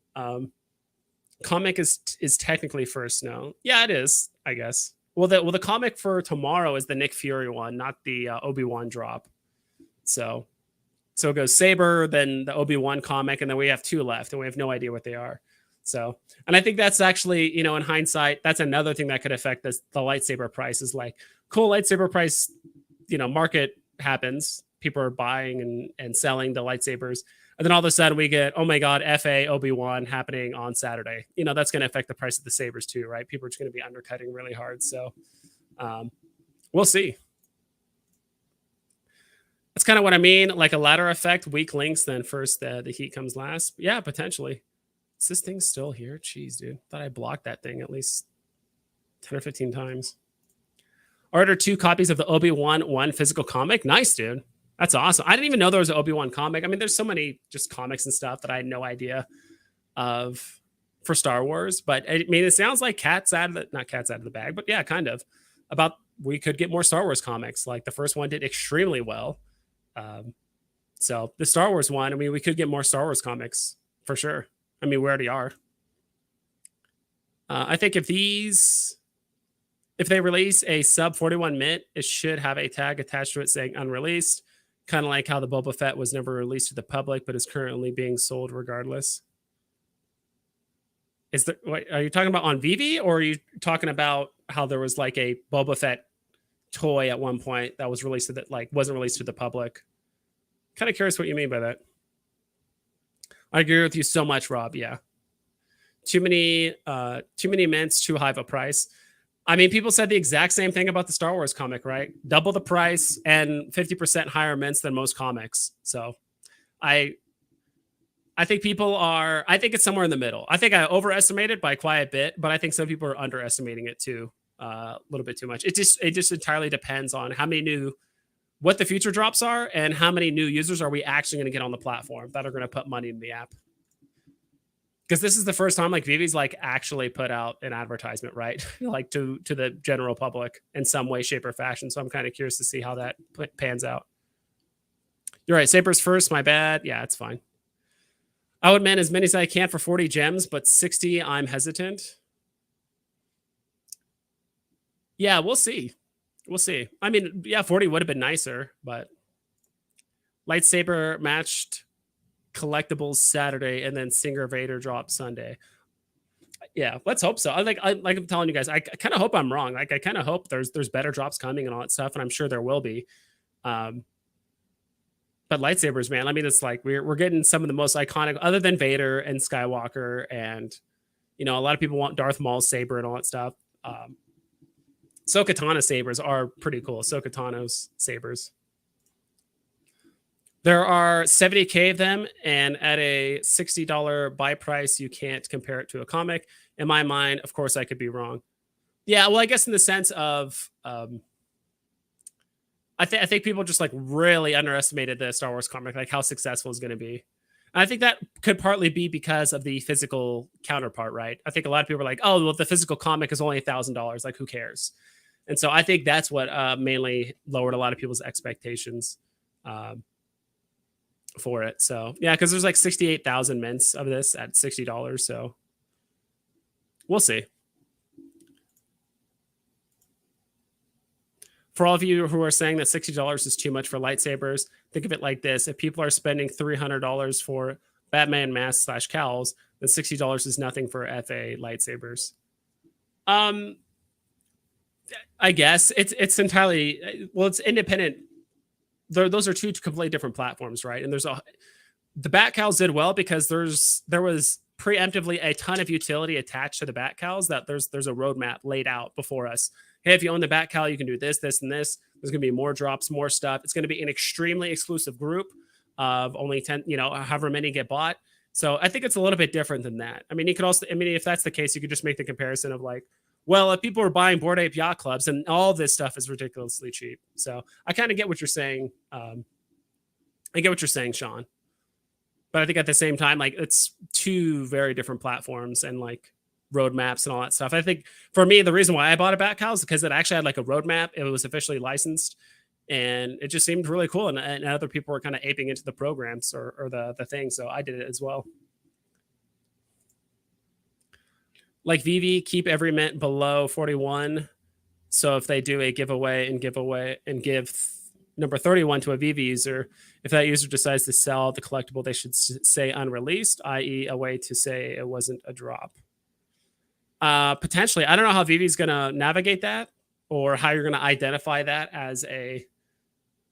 Comic is technically first. No, yeah, it is. I guess. Well, the comic for tomorrow is the Nick Fury one, not the Obi-Wan drop. So it goes Saber, then the Obi-Wan comic, and then we have 2 left, and we have no idea what they are. So, and I think that's actually, you know, in hindsight, that's another thing that could affect the lightsaber price. Is like, cool, lightsaber price, you know, market happens. People are buying and selling the lightsabers. And then all of a sudden we get, oh my God, FA Obi-Wan happening on Saturday. You know, that's going to affect the price of the sabers too, right? People are just going to be undercutting really hard. So we'll see. That's kind of what I mean. Like a ladder effect, weak links, then first the heat comes last. Yeah, potentially. Is this thing still here? Jeez, dude. Thought I blocked that thing at least 10 or 15 times. Ordered 2 copies of the Obi-Wan 1 physical comic. Nice, dude. That's awesome. I didn't even know there was an Obi-Wan comic. I mean, there's so many just comics and stuff that I had no idea of for Star Wars. But I mean, it sounds like not cats out of the bag, but yeah, kind of. About we could get more Star Wars comics. Like the first one did extremely well. So the Star Wars one, I mean, we could get more Star Wars comics for sure. I mean, we already are. I think if they release a sub 41 mint, it should have a tag attached to it saying unreleased, kind of like how the Boba Fett was never released to the public, but is currently being sold regardless. Are you talking about on Veve, or are you talking about how there was like a Boba Fett toy at one point that was released that like wasn't released to the public? Kind of curious what you mean by that. I agree with you so much, Rob. Yeah. Too many mints, too high of a price. I mean, people said the exact same thing about the Star Wars comic, right? Double the price and 50% higher mints than most comics. So I think I think it's somewhere in the middle. I think I overestimated by quite a bit, but I think some people are underestimating it too, a little bit too much. It just entirely depends on what the future drops are and how many new users are we actually going to get on the platform that are going to put money in the app. Because this is the first time like Vivi's like actually put out an advertisement, right? Like to the general public in some way, shape, or fashion. So I'm kind of curious to see how that pans out. You're right. Sabers first. My bad. Yeah, it's fine. I would mint as many as I can for 40 gems, but 60, I'm hesitant. Yeah, we'll see. We'll see. I mean, yeah, 40 would have been nicer, but lightsaber matched collectibles Saturday and then Singer Vader drop Sunday. Yeah, let's hope so. Like I'm telling you guys, I kind of hope I'm wrong. Like I kind of hope there's better drops coming and all that stuff, and I'm sure there will be. But lightsabers, man, I mean, it's like we're getting some of the most iconic, other than Vader and Skywalker, and you know, a lot of people want Darth Maul's saber and all that stuff. Ahsoka sabers are pretty cool. Ahsoka Tano's sabers. There are 70K of them, and at a $60 buy price, you can't compare it to a comic. In my mind, of course, I could be wrong. Yeah, well, I guess in the sense of, I think people just like really underestimated the Star Wars comic, like how successful it's going to be. And I think that could partly be because of the physical counterpart, right? I think a lot of people are like, oh, well, the physical comic is only $1,000. Like, who cares? And so I think that's what mainly lowered a lot of people's expectations for it. So yeah, because there's like 68,000 mints of this at $60. So we'll see. For all of you who are saying that $60 is too much for lightsabers, think of it like this. If people are spending $300 for Batman masks / cowls, then $60 is nothing for FA lightsabers. I guess it's entirely, well, it's independent. Those are 2 completely different platforms, right? And the Bat Cows did well because there was preemptively a ton of utility attached to the bat cows that there's a roadmap laid out before us. Hey, if you own the bat cow, you can do this, this, and this. There's going to be more drops, more stuff. It's going to be an extremely exclusive group of only 10, however many get bought. So I think it's a little bit different than that. I mean, you could also, if that's the case, you could just make the comparison of like, well, if people are buying Bored Ape Yacht Clubs and all this stuff is ridiculously cheap. So I kind of get what you're saying. I get what you're saying, Sean. But I think at the same time, like, it's two very different platforms and like roadmaps and all that stuff. I think for me, the reason why I bought a bat cow is because it actually had like a roadmap. It was officially licensed and it just seemed really cool. And other people were kind of aping into the programs or the thing. So I did it as well. Like Veve, keep every mint below 41. So if they do a giveaway and give number 31 to a Veve user, if that user decides to sell the collectible, they should say unreleased, i.e. a way to say it wasn't a drop. Potentially. I don't know how Vivi's going to navigate that or how you're going to identify that as a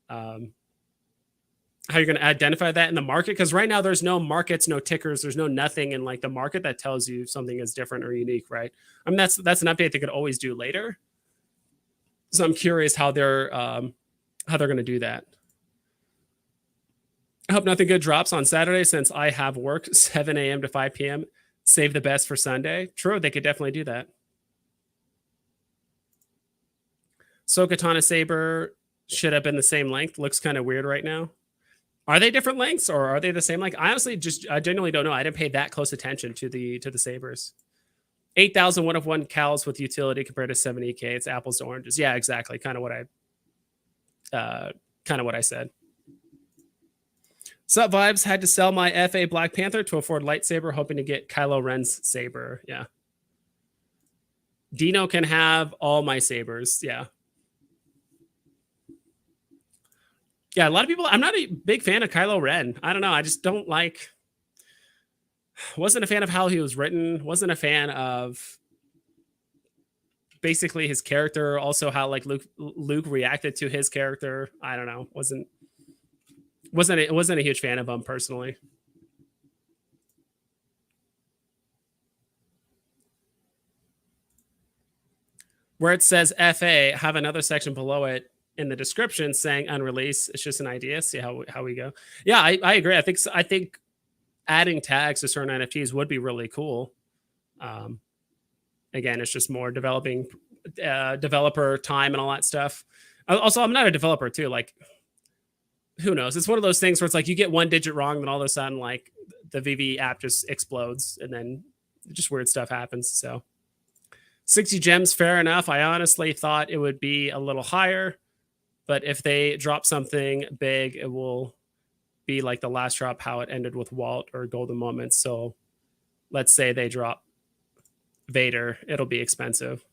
how you're going to identify that in the market, because right now there's no markets, no tickers, there's no nothing in like the market that tells you something is different or unique, right? I mean, that's an update they could always do later. So I'm curious how they're going to do that. I hope nothing good drops on Saturday since I have work 7 a.m. to 5 p.m. Save the best for Sunday. True, they could definitely do that. So Katana Saber should have been the same length. Looks kind of weird right now. Are they different lengths or are they the same length? I honestly I genuinely don't know. I didn't pay that close attention to the sabers. 8,000 one of one cows with utility compared to 70K. It's apples to oranges. Yeah, exactly. Kind of what I said. Sup vibes, had to sell my FA Black Panther to afford Lightsaber, hoping to get Kylo Ren's saber. Yeah. Dino can have all my sabers. Yeah. Yeah, a lot of people, I'm not a big fan of Kylo Ren. I don't know. I just don't like, wasn't a fan of how he was written. Wasn't a fan of basically his character. Also how like Luke reacted to his character. I don't know. Wasn't a huge fan of him personally. Where it says FA, have another section below it in the description saying unreleased. It's just an idea. See how we go. Yeah, I agree. I think adding tags to certain NFTs would be really cool. Again, it's just more developer time and all that stuff. Also, I'm not a developer too. Like, who knows? It's one of those things where it's like you get one digit wrong, then all of a sudden, like the Veve app just explodes, and then just weird stuff happens. So 60 gems, fair enough. I honestly thought it would be a little higher. But if they drop something big, it will be like the last drop, how it ended with Walt or Golden Moments. So let's say they drop Vader, it'll be expensive.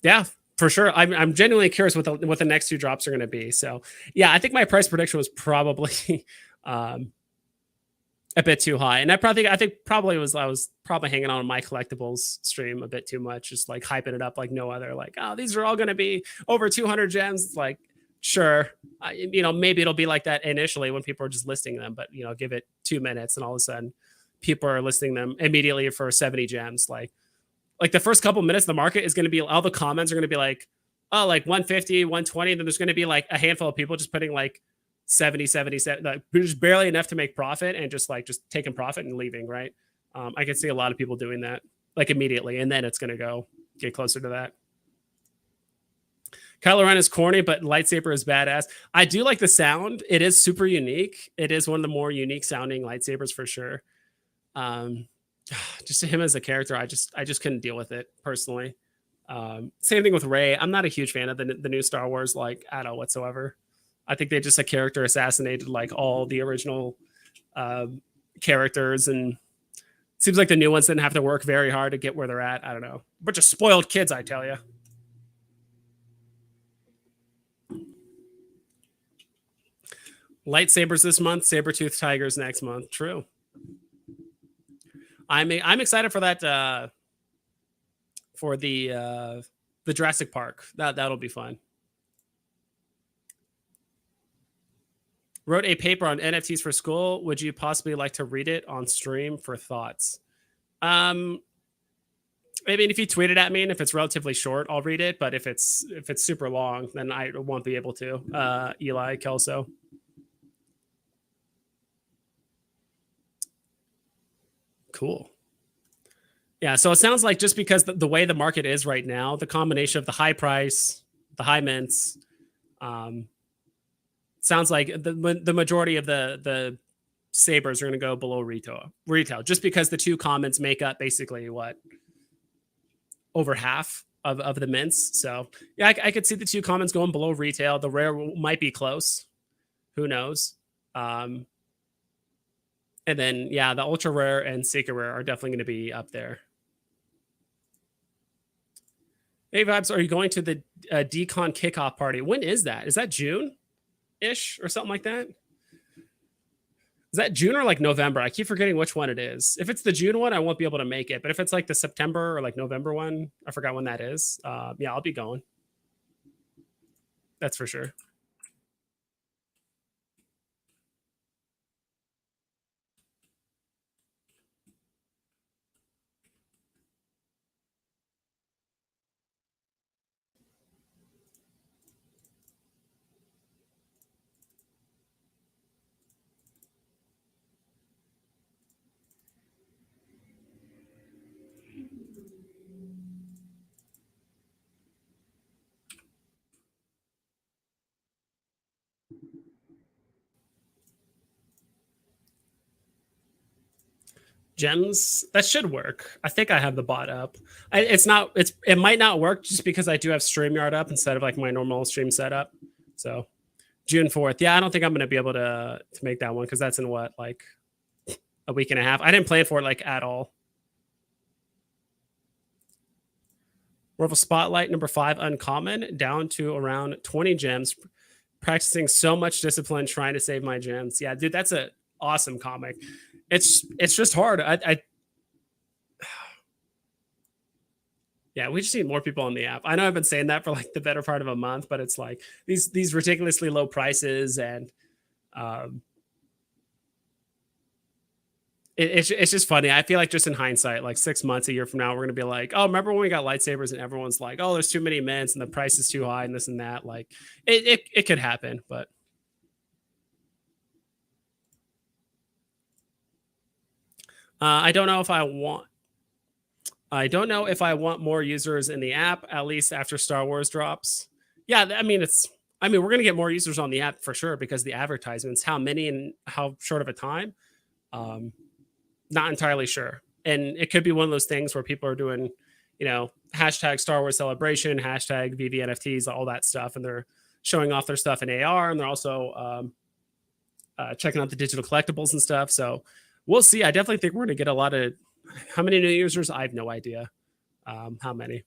Yeah, for sure. I'm genuinely curious what the next two drops are going to be. So yeah, I think my price prediction was probably a bit too high. And I think probably I was probably hanging on my collectibles stream a bit too much, just like hyping it up like no other. Like, oh, these are all going to be over 200 gems. It's like, sure, maybe it'll be like that initially when people are just listing them, but give it 2 minutes and all of a sudden people are listing them immediately for 70 gems. Like the first couple minutes, the market is going to be, all the comments are going to be like, oh, like 150, 120. Then there's going to be like a handful of people just putting like 70, like just barely enough to make profit and just taking profit and leaving. Right. I can see a lot of people doing that like immediately. And then it's going to get closer to that. Kylo Ren is corny, but lightsaber is badass. I do like the sound. It is super unique. It is one of the more unique sounding lightsabers for sure. Just him as a character, I just couldn't deal with it personally. Same thing with Rey. I'm not a huge fan of the new Star Wars like at all whatsoever. I think they just a character assassinated like all the original characters, and it seems like the new ones didn't have to work very hard to get where they're at. I don't know. A bunch of spoiled kids, I tell you. Lightsabers this month, saber-toothed tigers next month. True. I'm excited for that for the Jurassic Park. That'll be fun. Wrote a paper on NFTs for school. Would you possibly like to read it on stream for thoughts? I mean, if you tweet it at me and if it's relatively short, I'll read it. But if it's super long, then I won't be able to. Eli Kelso. Cool. Yeah, so it sounds like just because the way the market is right now, the combination of the high price, the high mints, sounds like the majority of the sabers are going to go below retail, just because the two commons make up basically what, over half of the mints. So yeah, I could see the two commons going below retail. The rare might be close. Who knows? And then yeah, the ultra rare and secret rare are definitely going to be up there. Hey Vibes, are you going to the Decon kickoff party? When is that? Is that June-ish or something like that? Is that June or like November? I keep forgetting which one it is. If it's the June one, I won't be able to make it. But if it's like the September or like November one, I forgot when that is. Yeah, I'll be going. That's for sure. Gems, that should work. I think I have the bot up. It might not work just because I do have StreamYard up instead of like my normal stream setup. So June 4th. Yeah, I don't think I'm gonna be able to make that one because that's in what, like a week and a half. I didn't plan for it like at all. Marvel Spotlight number 5 uncommon, down to around 20 gems. Practicing so much discipline trying to save my gems. Yeah, dude, that's a awesome comic. It's just hard. Yeah, we just need more people on the app. I know I've been saying that for like the better part of a month, but it's like these ridiculously low prices and it's just funny. I feel like just in hindsight, like 6 months, a year from now, we're gonna be like, oh, remember when we got lightsabers and everyone's like, oh, there's too many mints and the price is too high and this and that. Like it could happen, but I don't know if I want more users in the app, at least after Star Wars drops. Yeah, I mean, we're going to get more users on the app for sure because the advertisements, how many and how short of a time, not entirely sure. And it could be one of those things where people are doing, hashtag Star Wars celebration, hashtag Veve NFTs, all that stuff. And they're showing off their stuff in AR and they're also checking out the digital collectibles and stuff. So we'll see. I definitely think we're going to get a lot of, how many new users? I have no idea how many.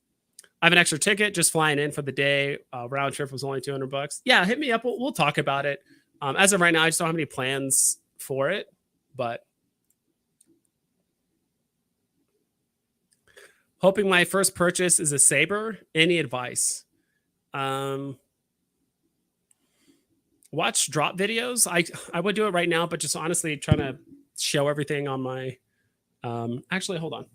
I have an extra ticket just flying in for the day. Round trip was only $200. Yeah, hit me up. We'll talk about it. As of right now, I just don't have any plans for it, but hoping my first purchase is a saber. Any advice? Watch drop videos. I would do it right now, but just honestly trying to show everything on my actually, hold on.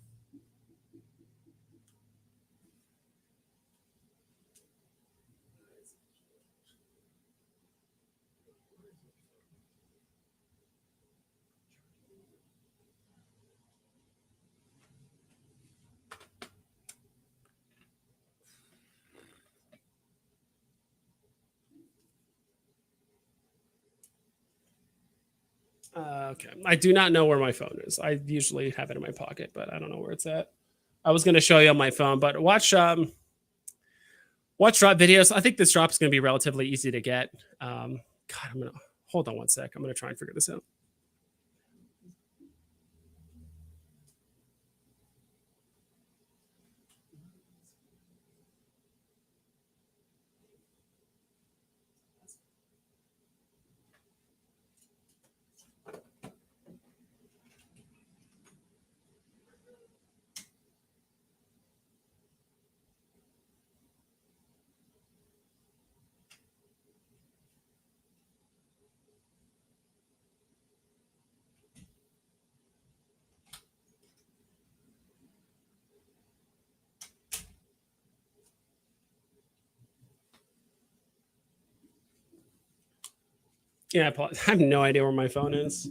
Okay. I do not know where my phone is. I usually have it in my pocket, but I don't know where it's at. I was going to show you on my phone, but watch drop videos. I think this drop is going to be relatively easy to get. God, I'm going to hold on one sec. I'm going to try and figure this out. Yeah, I have no idea where my phone is.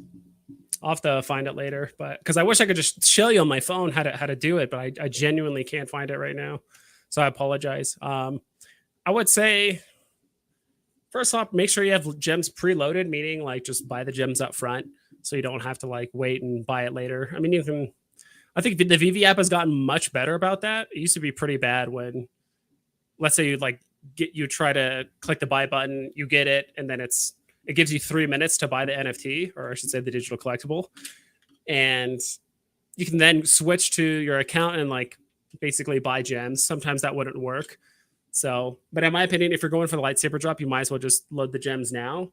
I'll have to find it later, but because I wish I could just show you on my phone how to do it, but I genuinely can't find it right now. So I apologize. I would say first off, make sure you have gems preloaded, meaning like just buy the gems up front so you don't have to like wait and buy it later. I mean, you can. I think the VV app has gotten much better about that. It used to be pretty bad when, let's say you try to click the buy button, you get it, and then it gives you 3 minutes to buy the NFT, or I should say the digital collectible, and you can then switch to your account and like basically buy gems. Sometimes that wouldn't work. So, but in my opinion, if you're going for the lightsaber drop, you might as well just load the gems now.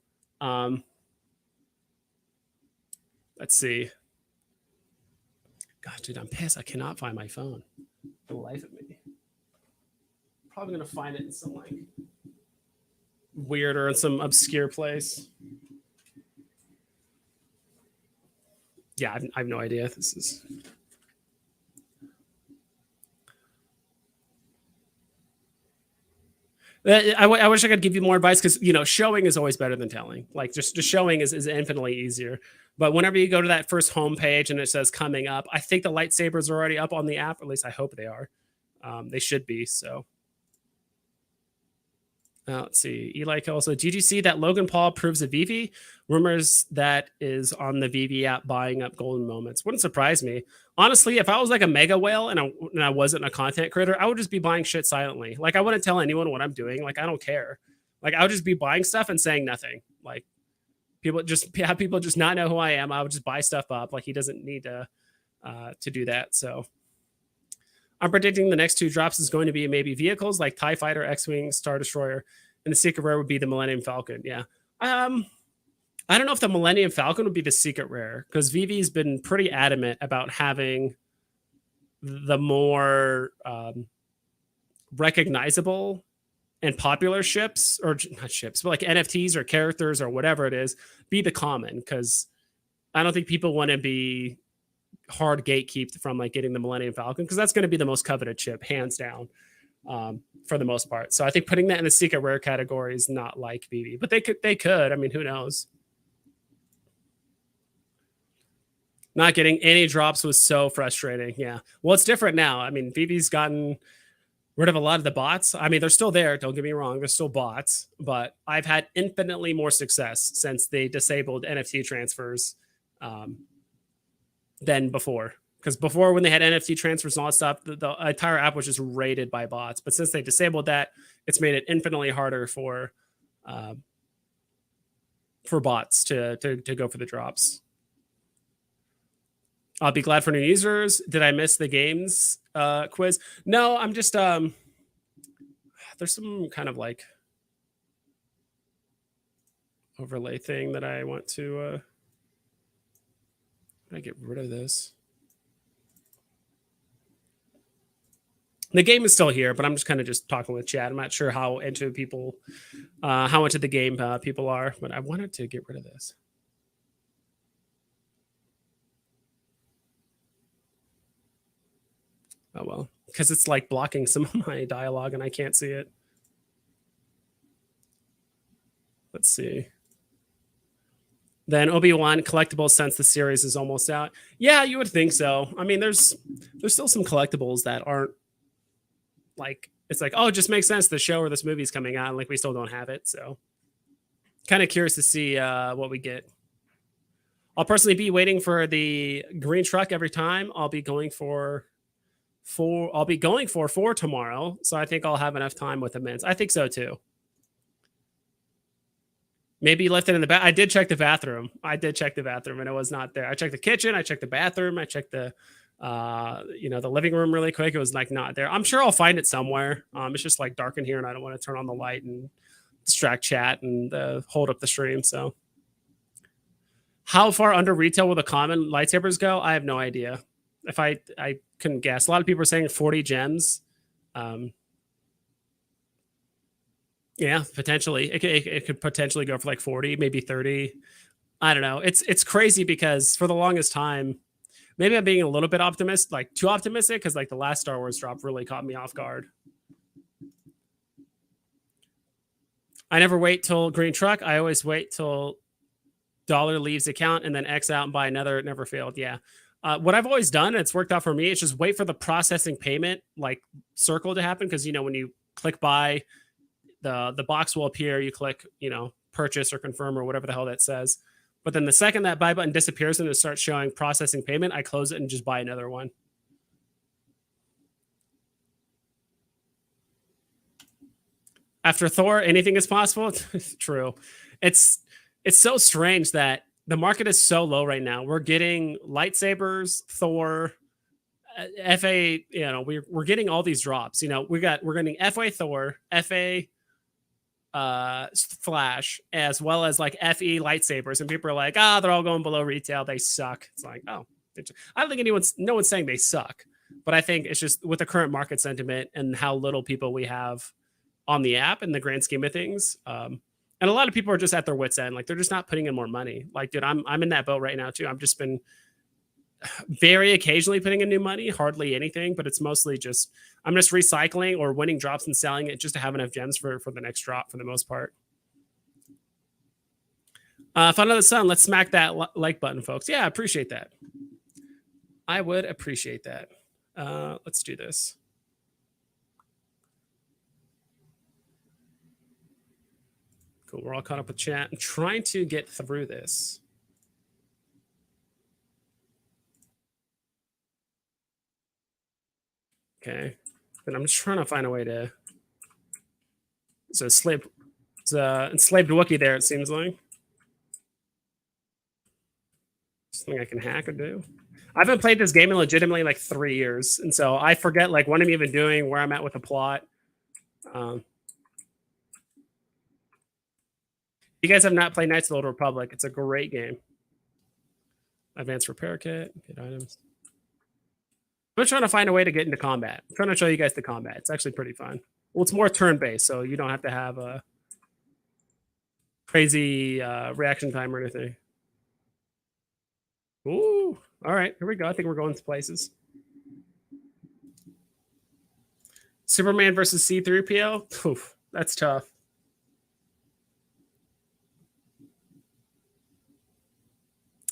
Let's see. God, dude, I'm pissed. I cannot find my phone. For the life of me. Probably gonna find it in some like weird or in some obscure place. Yeah, I have no idea. This is. I wish I could give you more advice because showing is always better than telling. Like just showing is infinitely easier. But whenever you go to that first home page and it says coming up, I think the lightsabers are already up on the app. At least I hope they are. They should be. So let's see. Eli also, did you see that Logan Paul proves a Veve? Rumors that is on the Veve app buying up golden moments. Wouldn't surprise me. Honestly, if I was like a mega whale and I wasn't a content creator, I would just be buying shit silently. Like I wouldn't tell anyone what I'm doing. Like I don't care. Like I would just be buying stuff and saying nothing. Like people just not know who I am. I would just buy stuff up. Like he doesn't need to do that. So I'm predicting the next two drops is going to be maybe vehicles like TIE Fighter, X-Wing, Star Destroyer, and the secret rare would be the Millennium Falcon. Yeah. I don't know if the Millennium Falcon would be the secret rare because Veve's been pretty adamant about having the more recognizable and popular ships, or not ships, but like NFTs or characters or whatever it is, be the common, because I don't think people want to be hard gatekeeped from like getting the Millennium Falcon because that's going to be the most coveted chip, hands down, for the most part. So I think putting that in the secret rare category is not like Veve, but they could. I mean, who knows? Not getting any drops was so frustrating. Yeah. Well, it's different now. I mean, Veve's gotten rid of a lot of the bots. I mean, they're still there. Don't get me wrong. They're still bots, but I've had infinitely more success since they disabled NFT transfers than before. Because before, when they had NFT transfers and all that stuff, the entire app was just raided by bots. But since they disabled that, it's made it infinitely harder for bots to go for the drops. I'll be glad for new users. Did I miss the games quiz? No, I'm just there's some kind of like overlay thing that I want to I get rid of this. The game is still here, but I'm just kind of just talking with chat. I'm not sure how into the game people are, but I wanted to get rid of this. Oh, well, because it's like blocking some of my dialogue and I can't see it. Let's see. Then Obi-Wan collectibles since the series is almost out. Yeah, you would think so. I mean, there's still some collectibles that aren't like, it's like, oh, it just makes sense the show or this movie's coming out, and like we still don't have it. So kind of curious to see what we get. I'll personally be waiting for the green truck every time. I'll be going for 4 tomorrow. So I think I'll have enough time with the mints. I think so too. Maybe you left it in the bath. I did check the bathroom. And it was not there. I checked the kitchen. I checked the bathroom. I checked the living room really quick. It was like not there. I'm sure I'll find it somewhere. It's just like dark in here and I don't want to turn on the light and distract chat and hold up the stream. So how far under retail will the common lightsabers go? I have no idea. If I couldn't guess. A lot of people are saying 40 gems. Yeah, potentially. It could potentially go for like 40, maybe 30. I don't know. It's crazy because for the longest time, maybe I'm being a little bit too optimistic, because like the last Star Wars drop really caught me off guard. I never wait till green truck. I always wait till dollar leaves account and then X out and buy another. It never failed. Yeah. What I've always done, and it's worked out for me, is just wait for the processing payment like circle to happen. Because when you click buy, the box will appear. You click purchase or confirm or whatever the hell that says. But then the second that buy button disappears and it starts showing processing payment, I close it and just buy another one. After Thor, anything is possible. True. It's so strange that the market is so low right now. We're getting Lightsabers, Thor, FA. We're getting all these drops. We're getting FA Thor, FA Flash, as well as like FE Lightsabers, and people are like, they're all going below retail. They suck. It's like, I don't think no one's saying they suck, but I think it's just with the current market sentiment and how little people we have on the app in the grand scheme of things. And a lot of people are just at their wits' end. Like, they're just not putting in more money. Like, dude, I'm in that boat right now too. I've just been very occasionally putting in new money, hardly anything, but it's mostly just I'm just recycling or winning drops and selling it just to have enough gems for the next drop for the most part. Fun of the sun. Let's smack that like button, folks. Yeah, I appreciate that. I would appreciate that. Let's do this. Cool. We're all caught up with chat and trying to get through this. Okay. And I'm just trying to find a way to. It's a enslaved Wookiee there, it seems like. Something I can hack or do. I haven't played this game in legitimately like 3 years. And so I forget like what I'm even doing, where I'm at with the plot. You guys have not played Knights of the Old Republic. It's a great game. Advanced repair kit, get items. I'm trying to find a way to get into combat. I'm trying to show you guys the combat. It's actually pretty fun. Well, it's more turn-based, so you don't have to have a crazy reaction time or anything. Ooh, all right, here we go. I think we're going to places. Superman versus C-3PO. Oof, that's tough.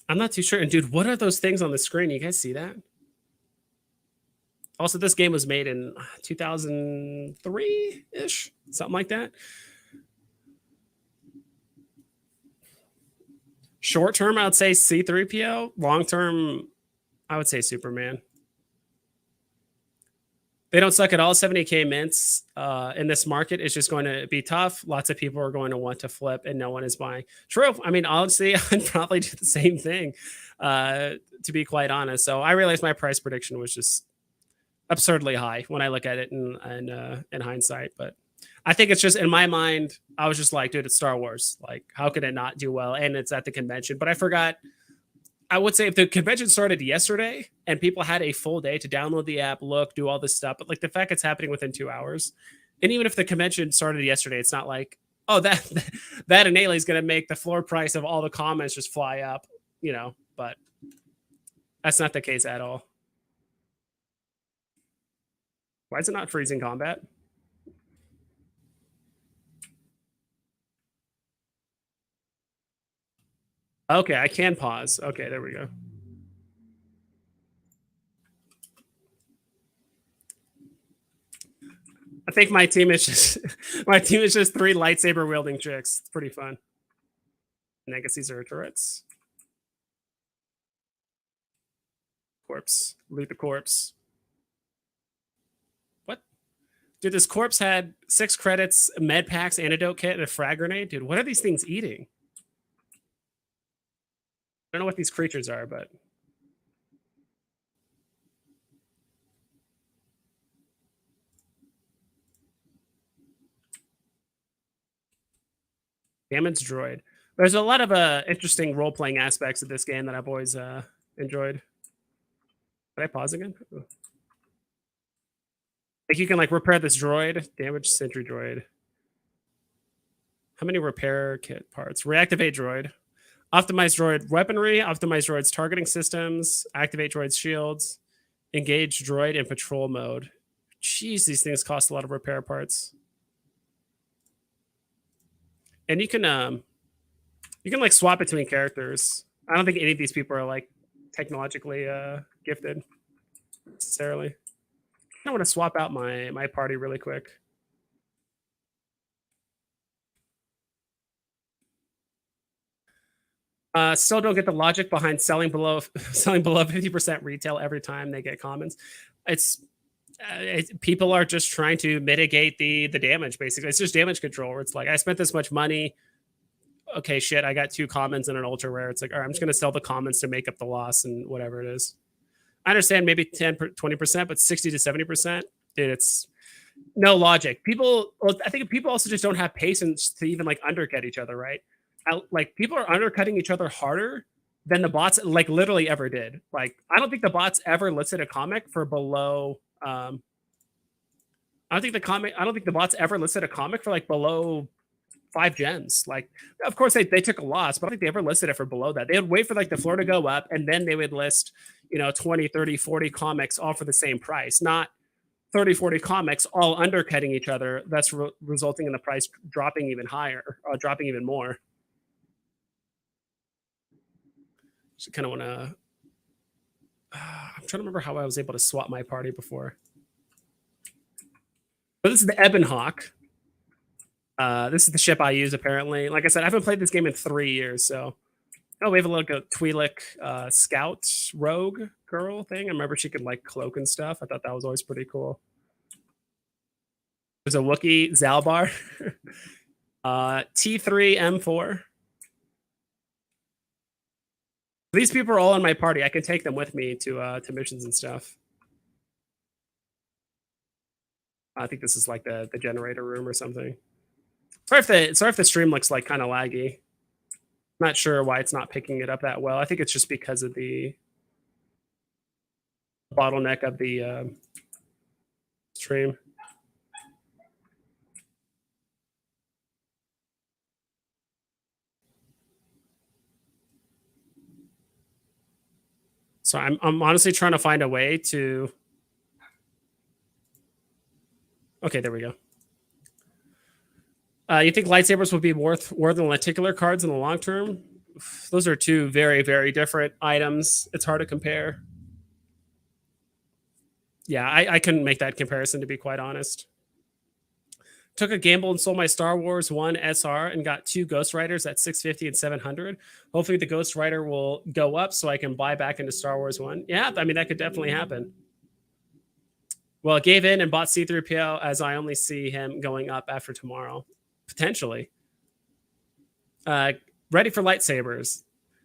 I'm not too sure. And dude, what are those things on the screen? You guys see that? Also, this game was made in 2003-ish, something like that. Short term, I would say C-3PO. Long term, I would say Superman. They don't suck at all. 70K mints in this market is just going to be tough. Lots of people are going to want to flip and no one is buying. True. I mean, honestly, I'd probably do the same thing, to be quite honest. So I realized my price prediction was just absurdly high when I look at it in hindsight. But I think it's just in my mind, I was just like, dude, it's Star Wars. Like, how could it not do well? And it's at the convention. But I forgot. I would say if the convention started yesterday and people had a full day to download the app, look, do all this stuff, but like the fact it's happening within 2 hours, and even if the convention started yesterday, it's not like, oh, that innately is going to make the floor price of all the comments just fly up, but that's not the case at all. Why is it not freezing combat? Okay, I can pause. Okay, there we go. I think my team is just 3 lightsaber wielding chicks. It's pretty fun. And I guess these are turrets. Corpse. Loot the corpse. What? Dude, this corpse had 6 credits, med packs, antidote kit, and a frag grenade. Dude, what are these things eating? I don't know what these creatures are, but damage droid. There's a lot of interesting role-playing aspects of this game that I've always enjoyed. Did I pause again? Like you can like repair this droid, damage sentry droid. How many repair kit parts? Reactivate droid. Optimize droid weaponry, optimize droid's targeting systems, activate droid's shields, engage droid in patrol mode. Jeez, these things cost a lot of repair parts. And you can You can like swap between characters. I don't think any of these people are like technologically gifted necessarily. I want to swap out my party really quick. Still don't get the logic behind selling below 50% retail every time they get commons. People are just trying to mitigate the damage. Basically, it's just damage control. Where it's like, I spent this much money. Okay, shit, I got 2 commons and an ultra rare. It's like, all right, I'm just gonna sell the commons to make up the loss and whatever it is. I understand maybe 10-20%, but 60 to 70%, dude, it's no logic. I think people also just don't have patience to even like undercut each other, right? Like people are undercutting each other harder than the bots like literally ever did. Like I don't think the bots ever listed a comic for below. I don't think the bots ever listed a comic for like below 5 gens. Like, of course they took a loss, but I don't think they ever listed it for below that. They would wait for like the floor to go up, and then they would list 20, 30, 40 comics all for the same price, not 30, 40 comics all undercutting each other. That's resulting in the price dropping even higher, dropping even more. So kind of want to. I'm trying to remember how I was able to swap my party before. But this is the Ebon Hawk. This is the ship I use apparently. Like I said, I haven't played this game in 3 years, so. Oh, we have a little Twi'lek scout rogue girl thing. I remember she could like cloak and stuff. I thought that was always pretty cool. There's a Wookiee Zalbar. T3 M4. These people are all in my party. I can take them with me to missions and stuff. I think this is like the generator room or something. Sorry if the stream looks like kind of laggy. Not sure why it's not picking it up that well. I think it's just because of the bottleneck of the stream. So I'm honestly trying to find a way to. Okay, there we go. You think lightsabers would be worth more than lenticular cards in the long term? Those are 2 very, very different items. It's hard to compare. Yeah, I couldn't make that comparison, to be quite honest. Took a gamble and sold my Star Wars 1 SR and got 2 Ghost Riders at 650 and 700. Hopefully the Ghost Rider will go up so I can buy back into Star Wars 1. Yeah, I mean, that could definitely happen. Well, gave in and bought C-3PO as I only see him going up after tomorrow. Potentially. Ready for lightsabers.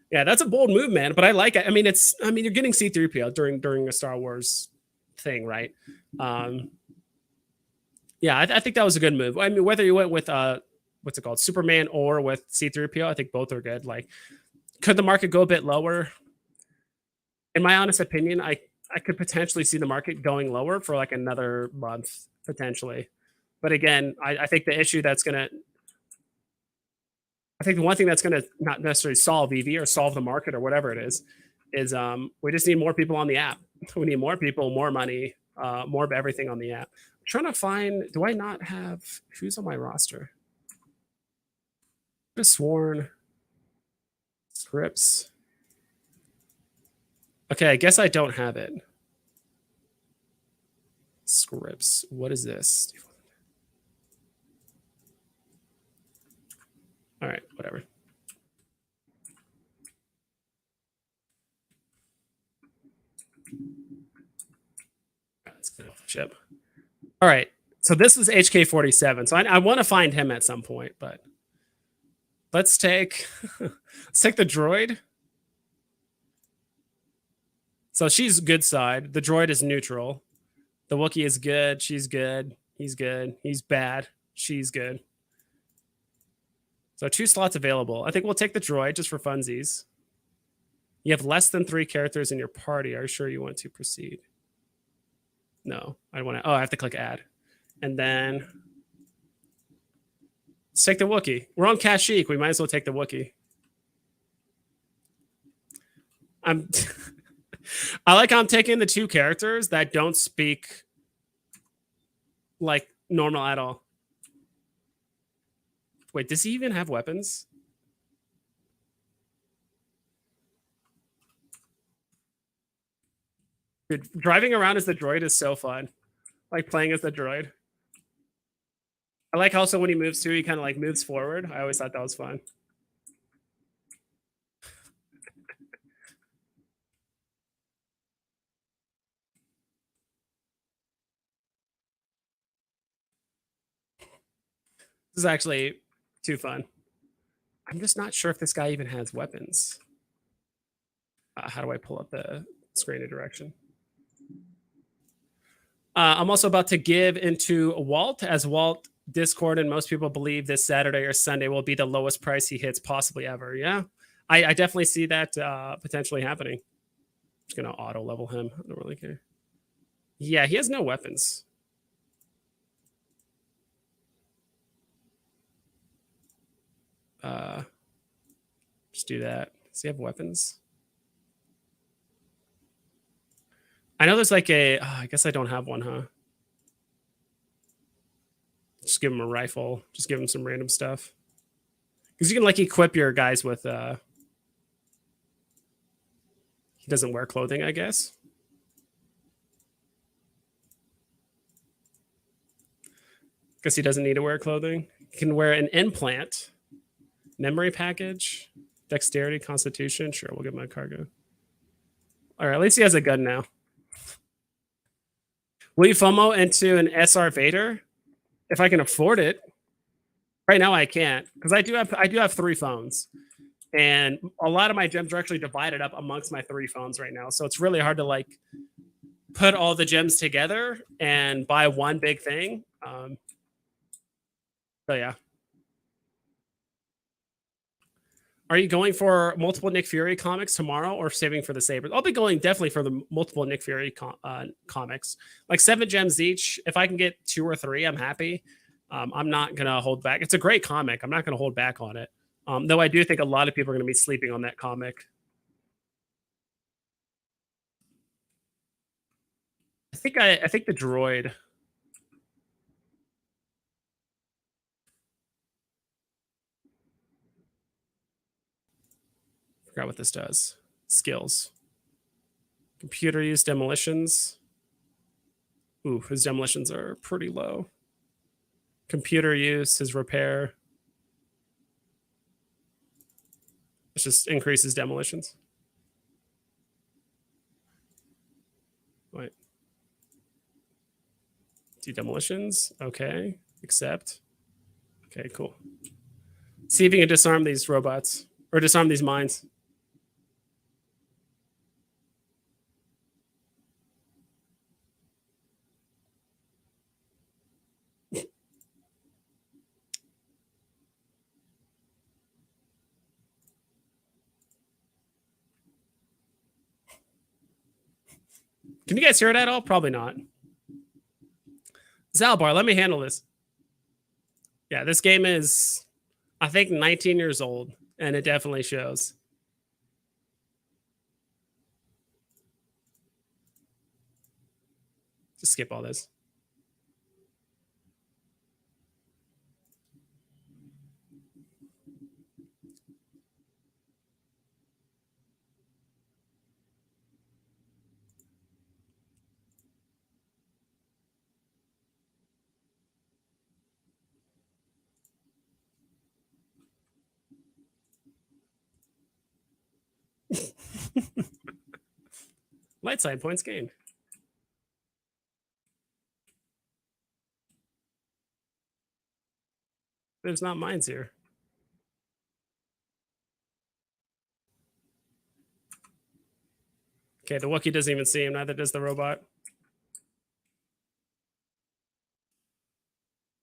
Yeah, that's a bold move, man, but I like it. I mean, you're getting C-3PO during a Star Wars thing, right? Yeah, I think that was a good move. I mean, whether you went with what's it called, Superman, or with C-3PO, I think both are good. Like, could the market go a bit lower? In my honest opinion, I could potentially see the market going lower for like another month, potentially. But again, I think the issue that's going to, I think the one thing that's going to not necessarily solve EV or solve the market or whatever it is we just need more people on the app. We need more people, more money, more of everything on the app. I'm trying to find, do I not have, who's on my roster? I just sworn. Scripts. Okay, I guess I don't have it. Scripts. What is this? All right, whatever. Let's get off the ship. All right, so this is HK47. So I want to find him at some point, but let's take the droid. So she's good side. The droid is neutral. The Wookiee is good. She's good. He's good. He's bad. She's good. So 2 slots available. I think we'll take the droid just for funsies. You have less than 3 characters in your party. Are you sure you want to proceed? No, I want to. Oh, I have to click add. And then let's take the Wookiee. We're on Kashyyyk. We might as well take the Wookiee. I like how I'm taking the 2 characters that don't speak like normal at all. Wait, does he even have weapons? Dude, driving around as the droid is so fun. Like playing as the droid. I like also when he moves too, he kind of like moves forward. I always thought that was fun. This is actually too fun. I'm just not sure if this guy even has weapons. How do I pull up the screen of direction? I'm also about to give into Walt, as Walt Discord and most people believe this Saturday or Sunday will be the lowest price he hits possibly ever. Yeah, I definitely see that potentially happening. I'm just gonna auto level him. I don't really care. Yeah, he has no weapons. Just do that. Does he have weapons? I know there's like a. I guess I don't have one, huh? Just give him a rifle. Just give him some random stuff. Because you can like equip your guys with. He doesn't wear clothing, I guess. Guess he doesn't need to wear clothing. He can wear an implant, memory package, dexterity, constitution. Sure, we'll give him a cargo. All right, at least he has a gun now. Will you FOMO into an SR Vader? If I can afford it. Right now I can't, because I do have 3 phones. And a lot of my gems are actually divided up amongst my 3 phones right now. So it's really hard to like put all the gems together and buy one big thing. So yeah. Are you going for multiple Nick Fury comics tomorrow or saving for the Sabers? I'll be going definitely for the multiple Nick Fury comics. Like 7 gems each. If I can get 2 or 3, I'm happy. I'm not going to hold back. It's a great comic. I'm not going to hold back on it. Though I do think a lot of people are going to be sleeping on that comic. I think the droid. Forgot what this does. Skills. Computer use demolitions. Ooh, his demolitions are pretty low. Computer use, his repair. It just increases demolitions. Wait. Do demolitions. Okay. Accept. Okay, cool. See if you can disarm these robots or disarm these mines. Can you guys hear it at all? Probably not. Zalbar, let me handle this. Yeah, this game is, I think, 19 years old, and it definitely shows. Just skip all this. Light side points gained. There's not mines here. Okay, the Wookiee doesn't even see him, neither does the robot.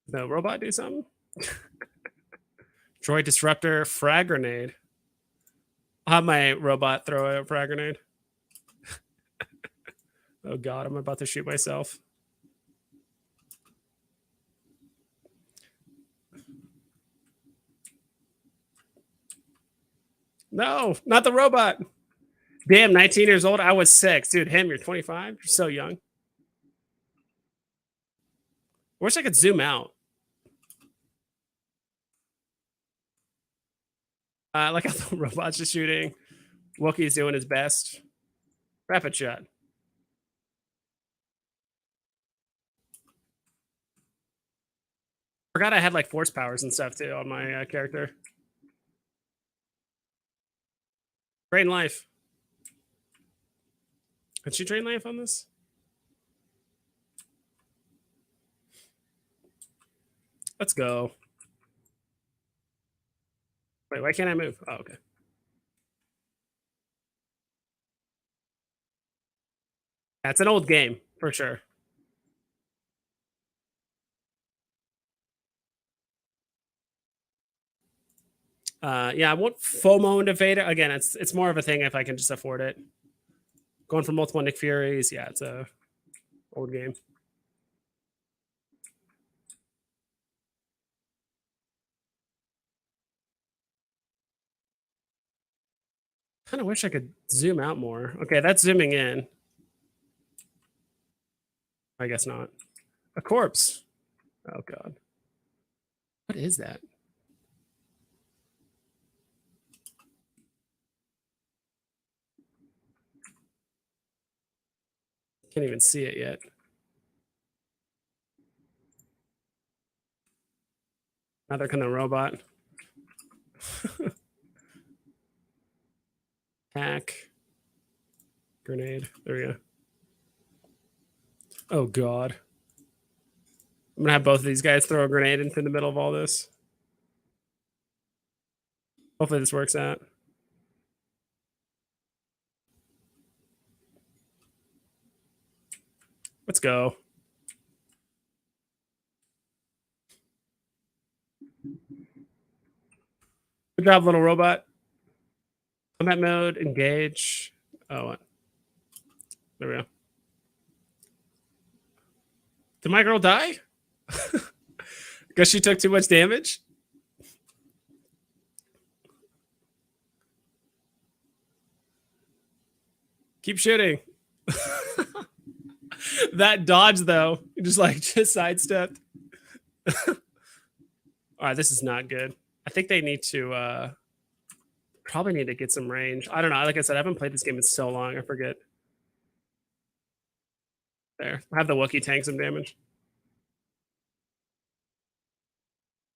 The robot do something? Droid disruptor, frag grenade. I'll have my robot throw a frag grenade. Oh god, I'm about to shoot myself. No, not the robot. Damn, 19 years old. I was 6. Dude, him, you're 25. You're so young. I wish I could zoom out. Like how the robot's just shooting. Wookiee's doing his best. Rapid shot. Forgot I had like force powers and stuff too on my character. Drain life. Did she drain life on this? Let's go. Wait, why can't I move? Oh, okay. That's an old game for sure. Yeah, I want FOMO into Veda. Again, it's more of a thing if I can just afford it. Going for multiple Nick Furies, yeah, it's a old game. Kind of wish I could zoom out more. Okay, that's zooming in. I guess not. A corpse. Oh god. What is that? Can't even see it yet. Another kind of robot. Hack. Grenade. There we go. Oh god. I'm gonna have both of these guys throw a grenade into the middle of all this. Hopefully this works out. Let's go. Good job, little robot. Combat mode, engage. Oh, what? There we go. Did my girl die? Guess she took too much damage. Keep shooting. That dodge, though, just sidestepped. All right, this is not good. I think they need to probably need to get some range. I don't know. Like I said, I haven't played this game in so long. I forget. There. I have the Wookiee tank some damage.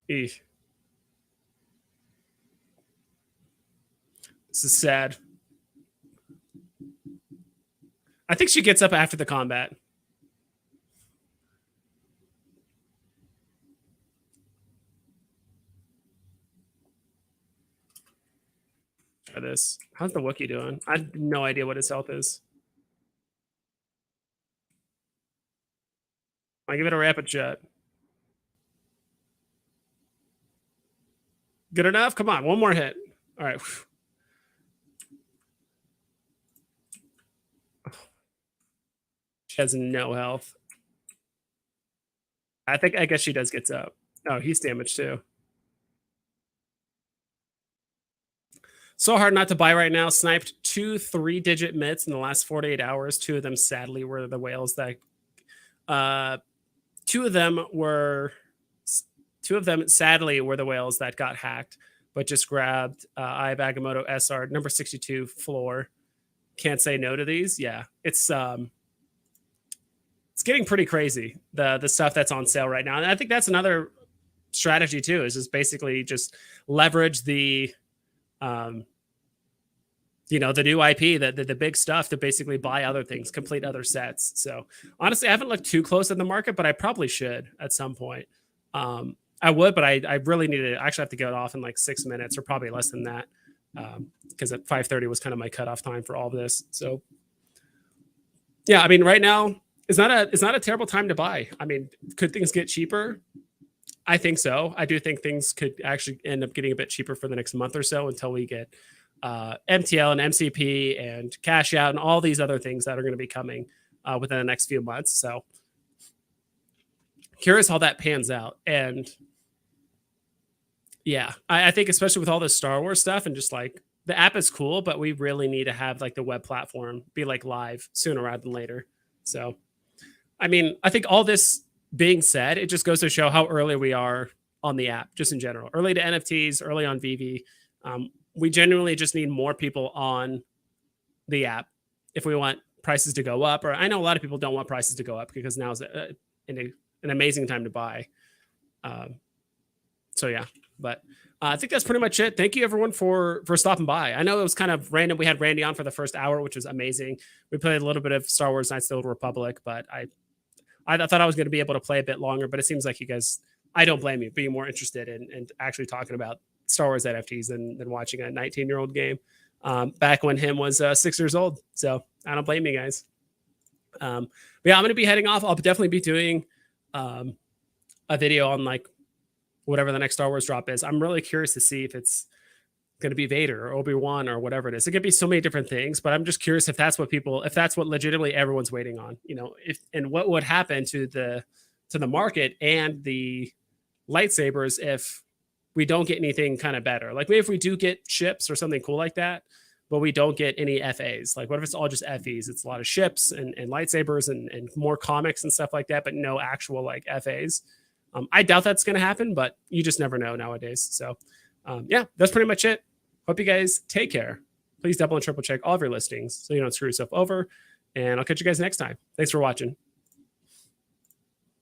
Eesh. This is sad. I think she gets up after the combat. Try this. How's the Wookiee doing? I have no idea what his health is. I give it a rapid shot. Good enough? Come on, one more hit. All right. She has no health. I guess she does gets up. Oh, he's damaged too. So hard not to buy right now. Sniped 2 3-digit mitts in the last 48 hours. 2 of them, sadly, were the whales that. 2 of them, sadly, were the whales that got hacked, but just grabbed I Bagamoto SR number 62 floor. Can't say no to these. Yeah, it's getting pretty crazy. The stuff that's on sale right now, and I think that's another strategy too. Is just basically just leverage the the new IP, the big stuff to basically buy other things, complete other sets. So honestly, I haven't looked too close at the market, but I probably should at some point. I would, but I really need to actually have to get off in like 6 minutes or probably less than that. Because at 5:30 was kind of my cutoff time for all of this. So yeah, I mean, right now it's not a terrible time to buy. I mean, could things get cheaper? I think so. I do think things could actually end up getting a bit cheaper for the next month or so until we get MTL and MCP and cash out and all these other things that are going to be coming within the next few months. So curious how that pans out. And yeah, I think especially with all this Star Wars stuff and just like the app is cool, but we really need to have like the web platform be like live sooner rather than later. So, I mean, I think all this being said, it just goes to show how early we are on the app, just in general. Early to NFTs, early on Veve. We genuinely just need more people on the app if we want prices to go up. Or I know a lot of people don't want prices to go up because now is an amazing time to buy. So yeah, but I think that's pretty much it. Thank you everyone for stopping by. I know it was kind of random. We had Randy on for the first hour, which was amazing. We played a little bit of Star Wars Knights of the Old Republic, but I thought I was going to be able to play a bit longer, but it seems like you guys, I don't blame you, being more interested in actually talking about Star Wars NFTs than watching a 19-year-old game back when him was 6 years old. So I don't blame you guys. But yeah, I'm going to be heading off. I'll definitely be doing a video on like whatever the next Star Wars drop is. I'm really curious to see if it's going to be Vader or Obi-Wan or whatever it is. It could be so many different things, but I'm just curious if that's what legitimately everyone's waiting on, you know, and what would happen to the market and the lightsabers if we don't get anything kind of better. Like maybe if we do get ships or something cool like that, but we don't get any FAs. Like what if it's all just FEs? It's a lot of ships and lightsabers and more comics and stuff like that, but no actual like FAs. I doubt that's going to happen, but you just never know nowadays. So yeah, that's pretty much it. Hope you guys take care. Please double and triple check all of your listings so you don't screw yourself over. And I'll catch you guys next time. Thanks for watching.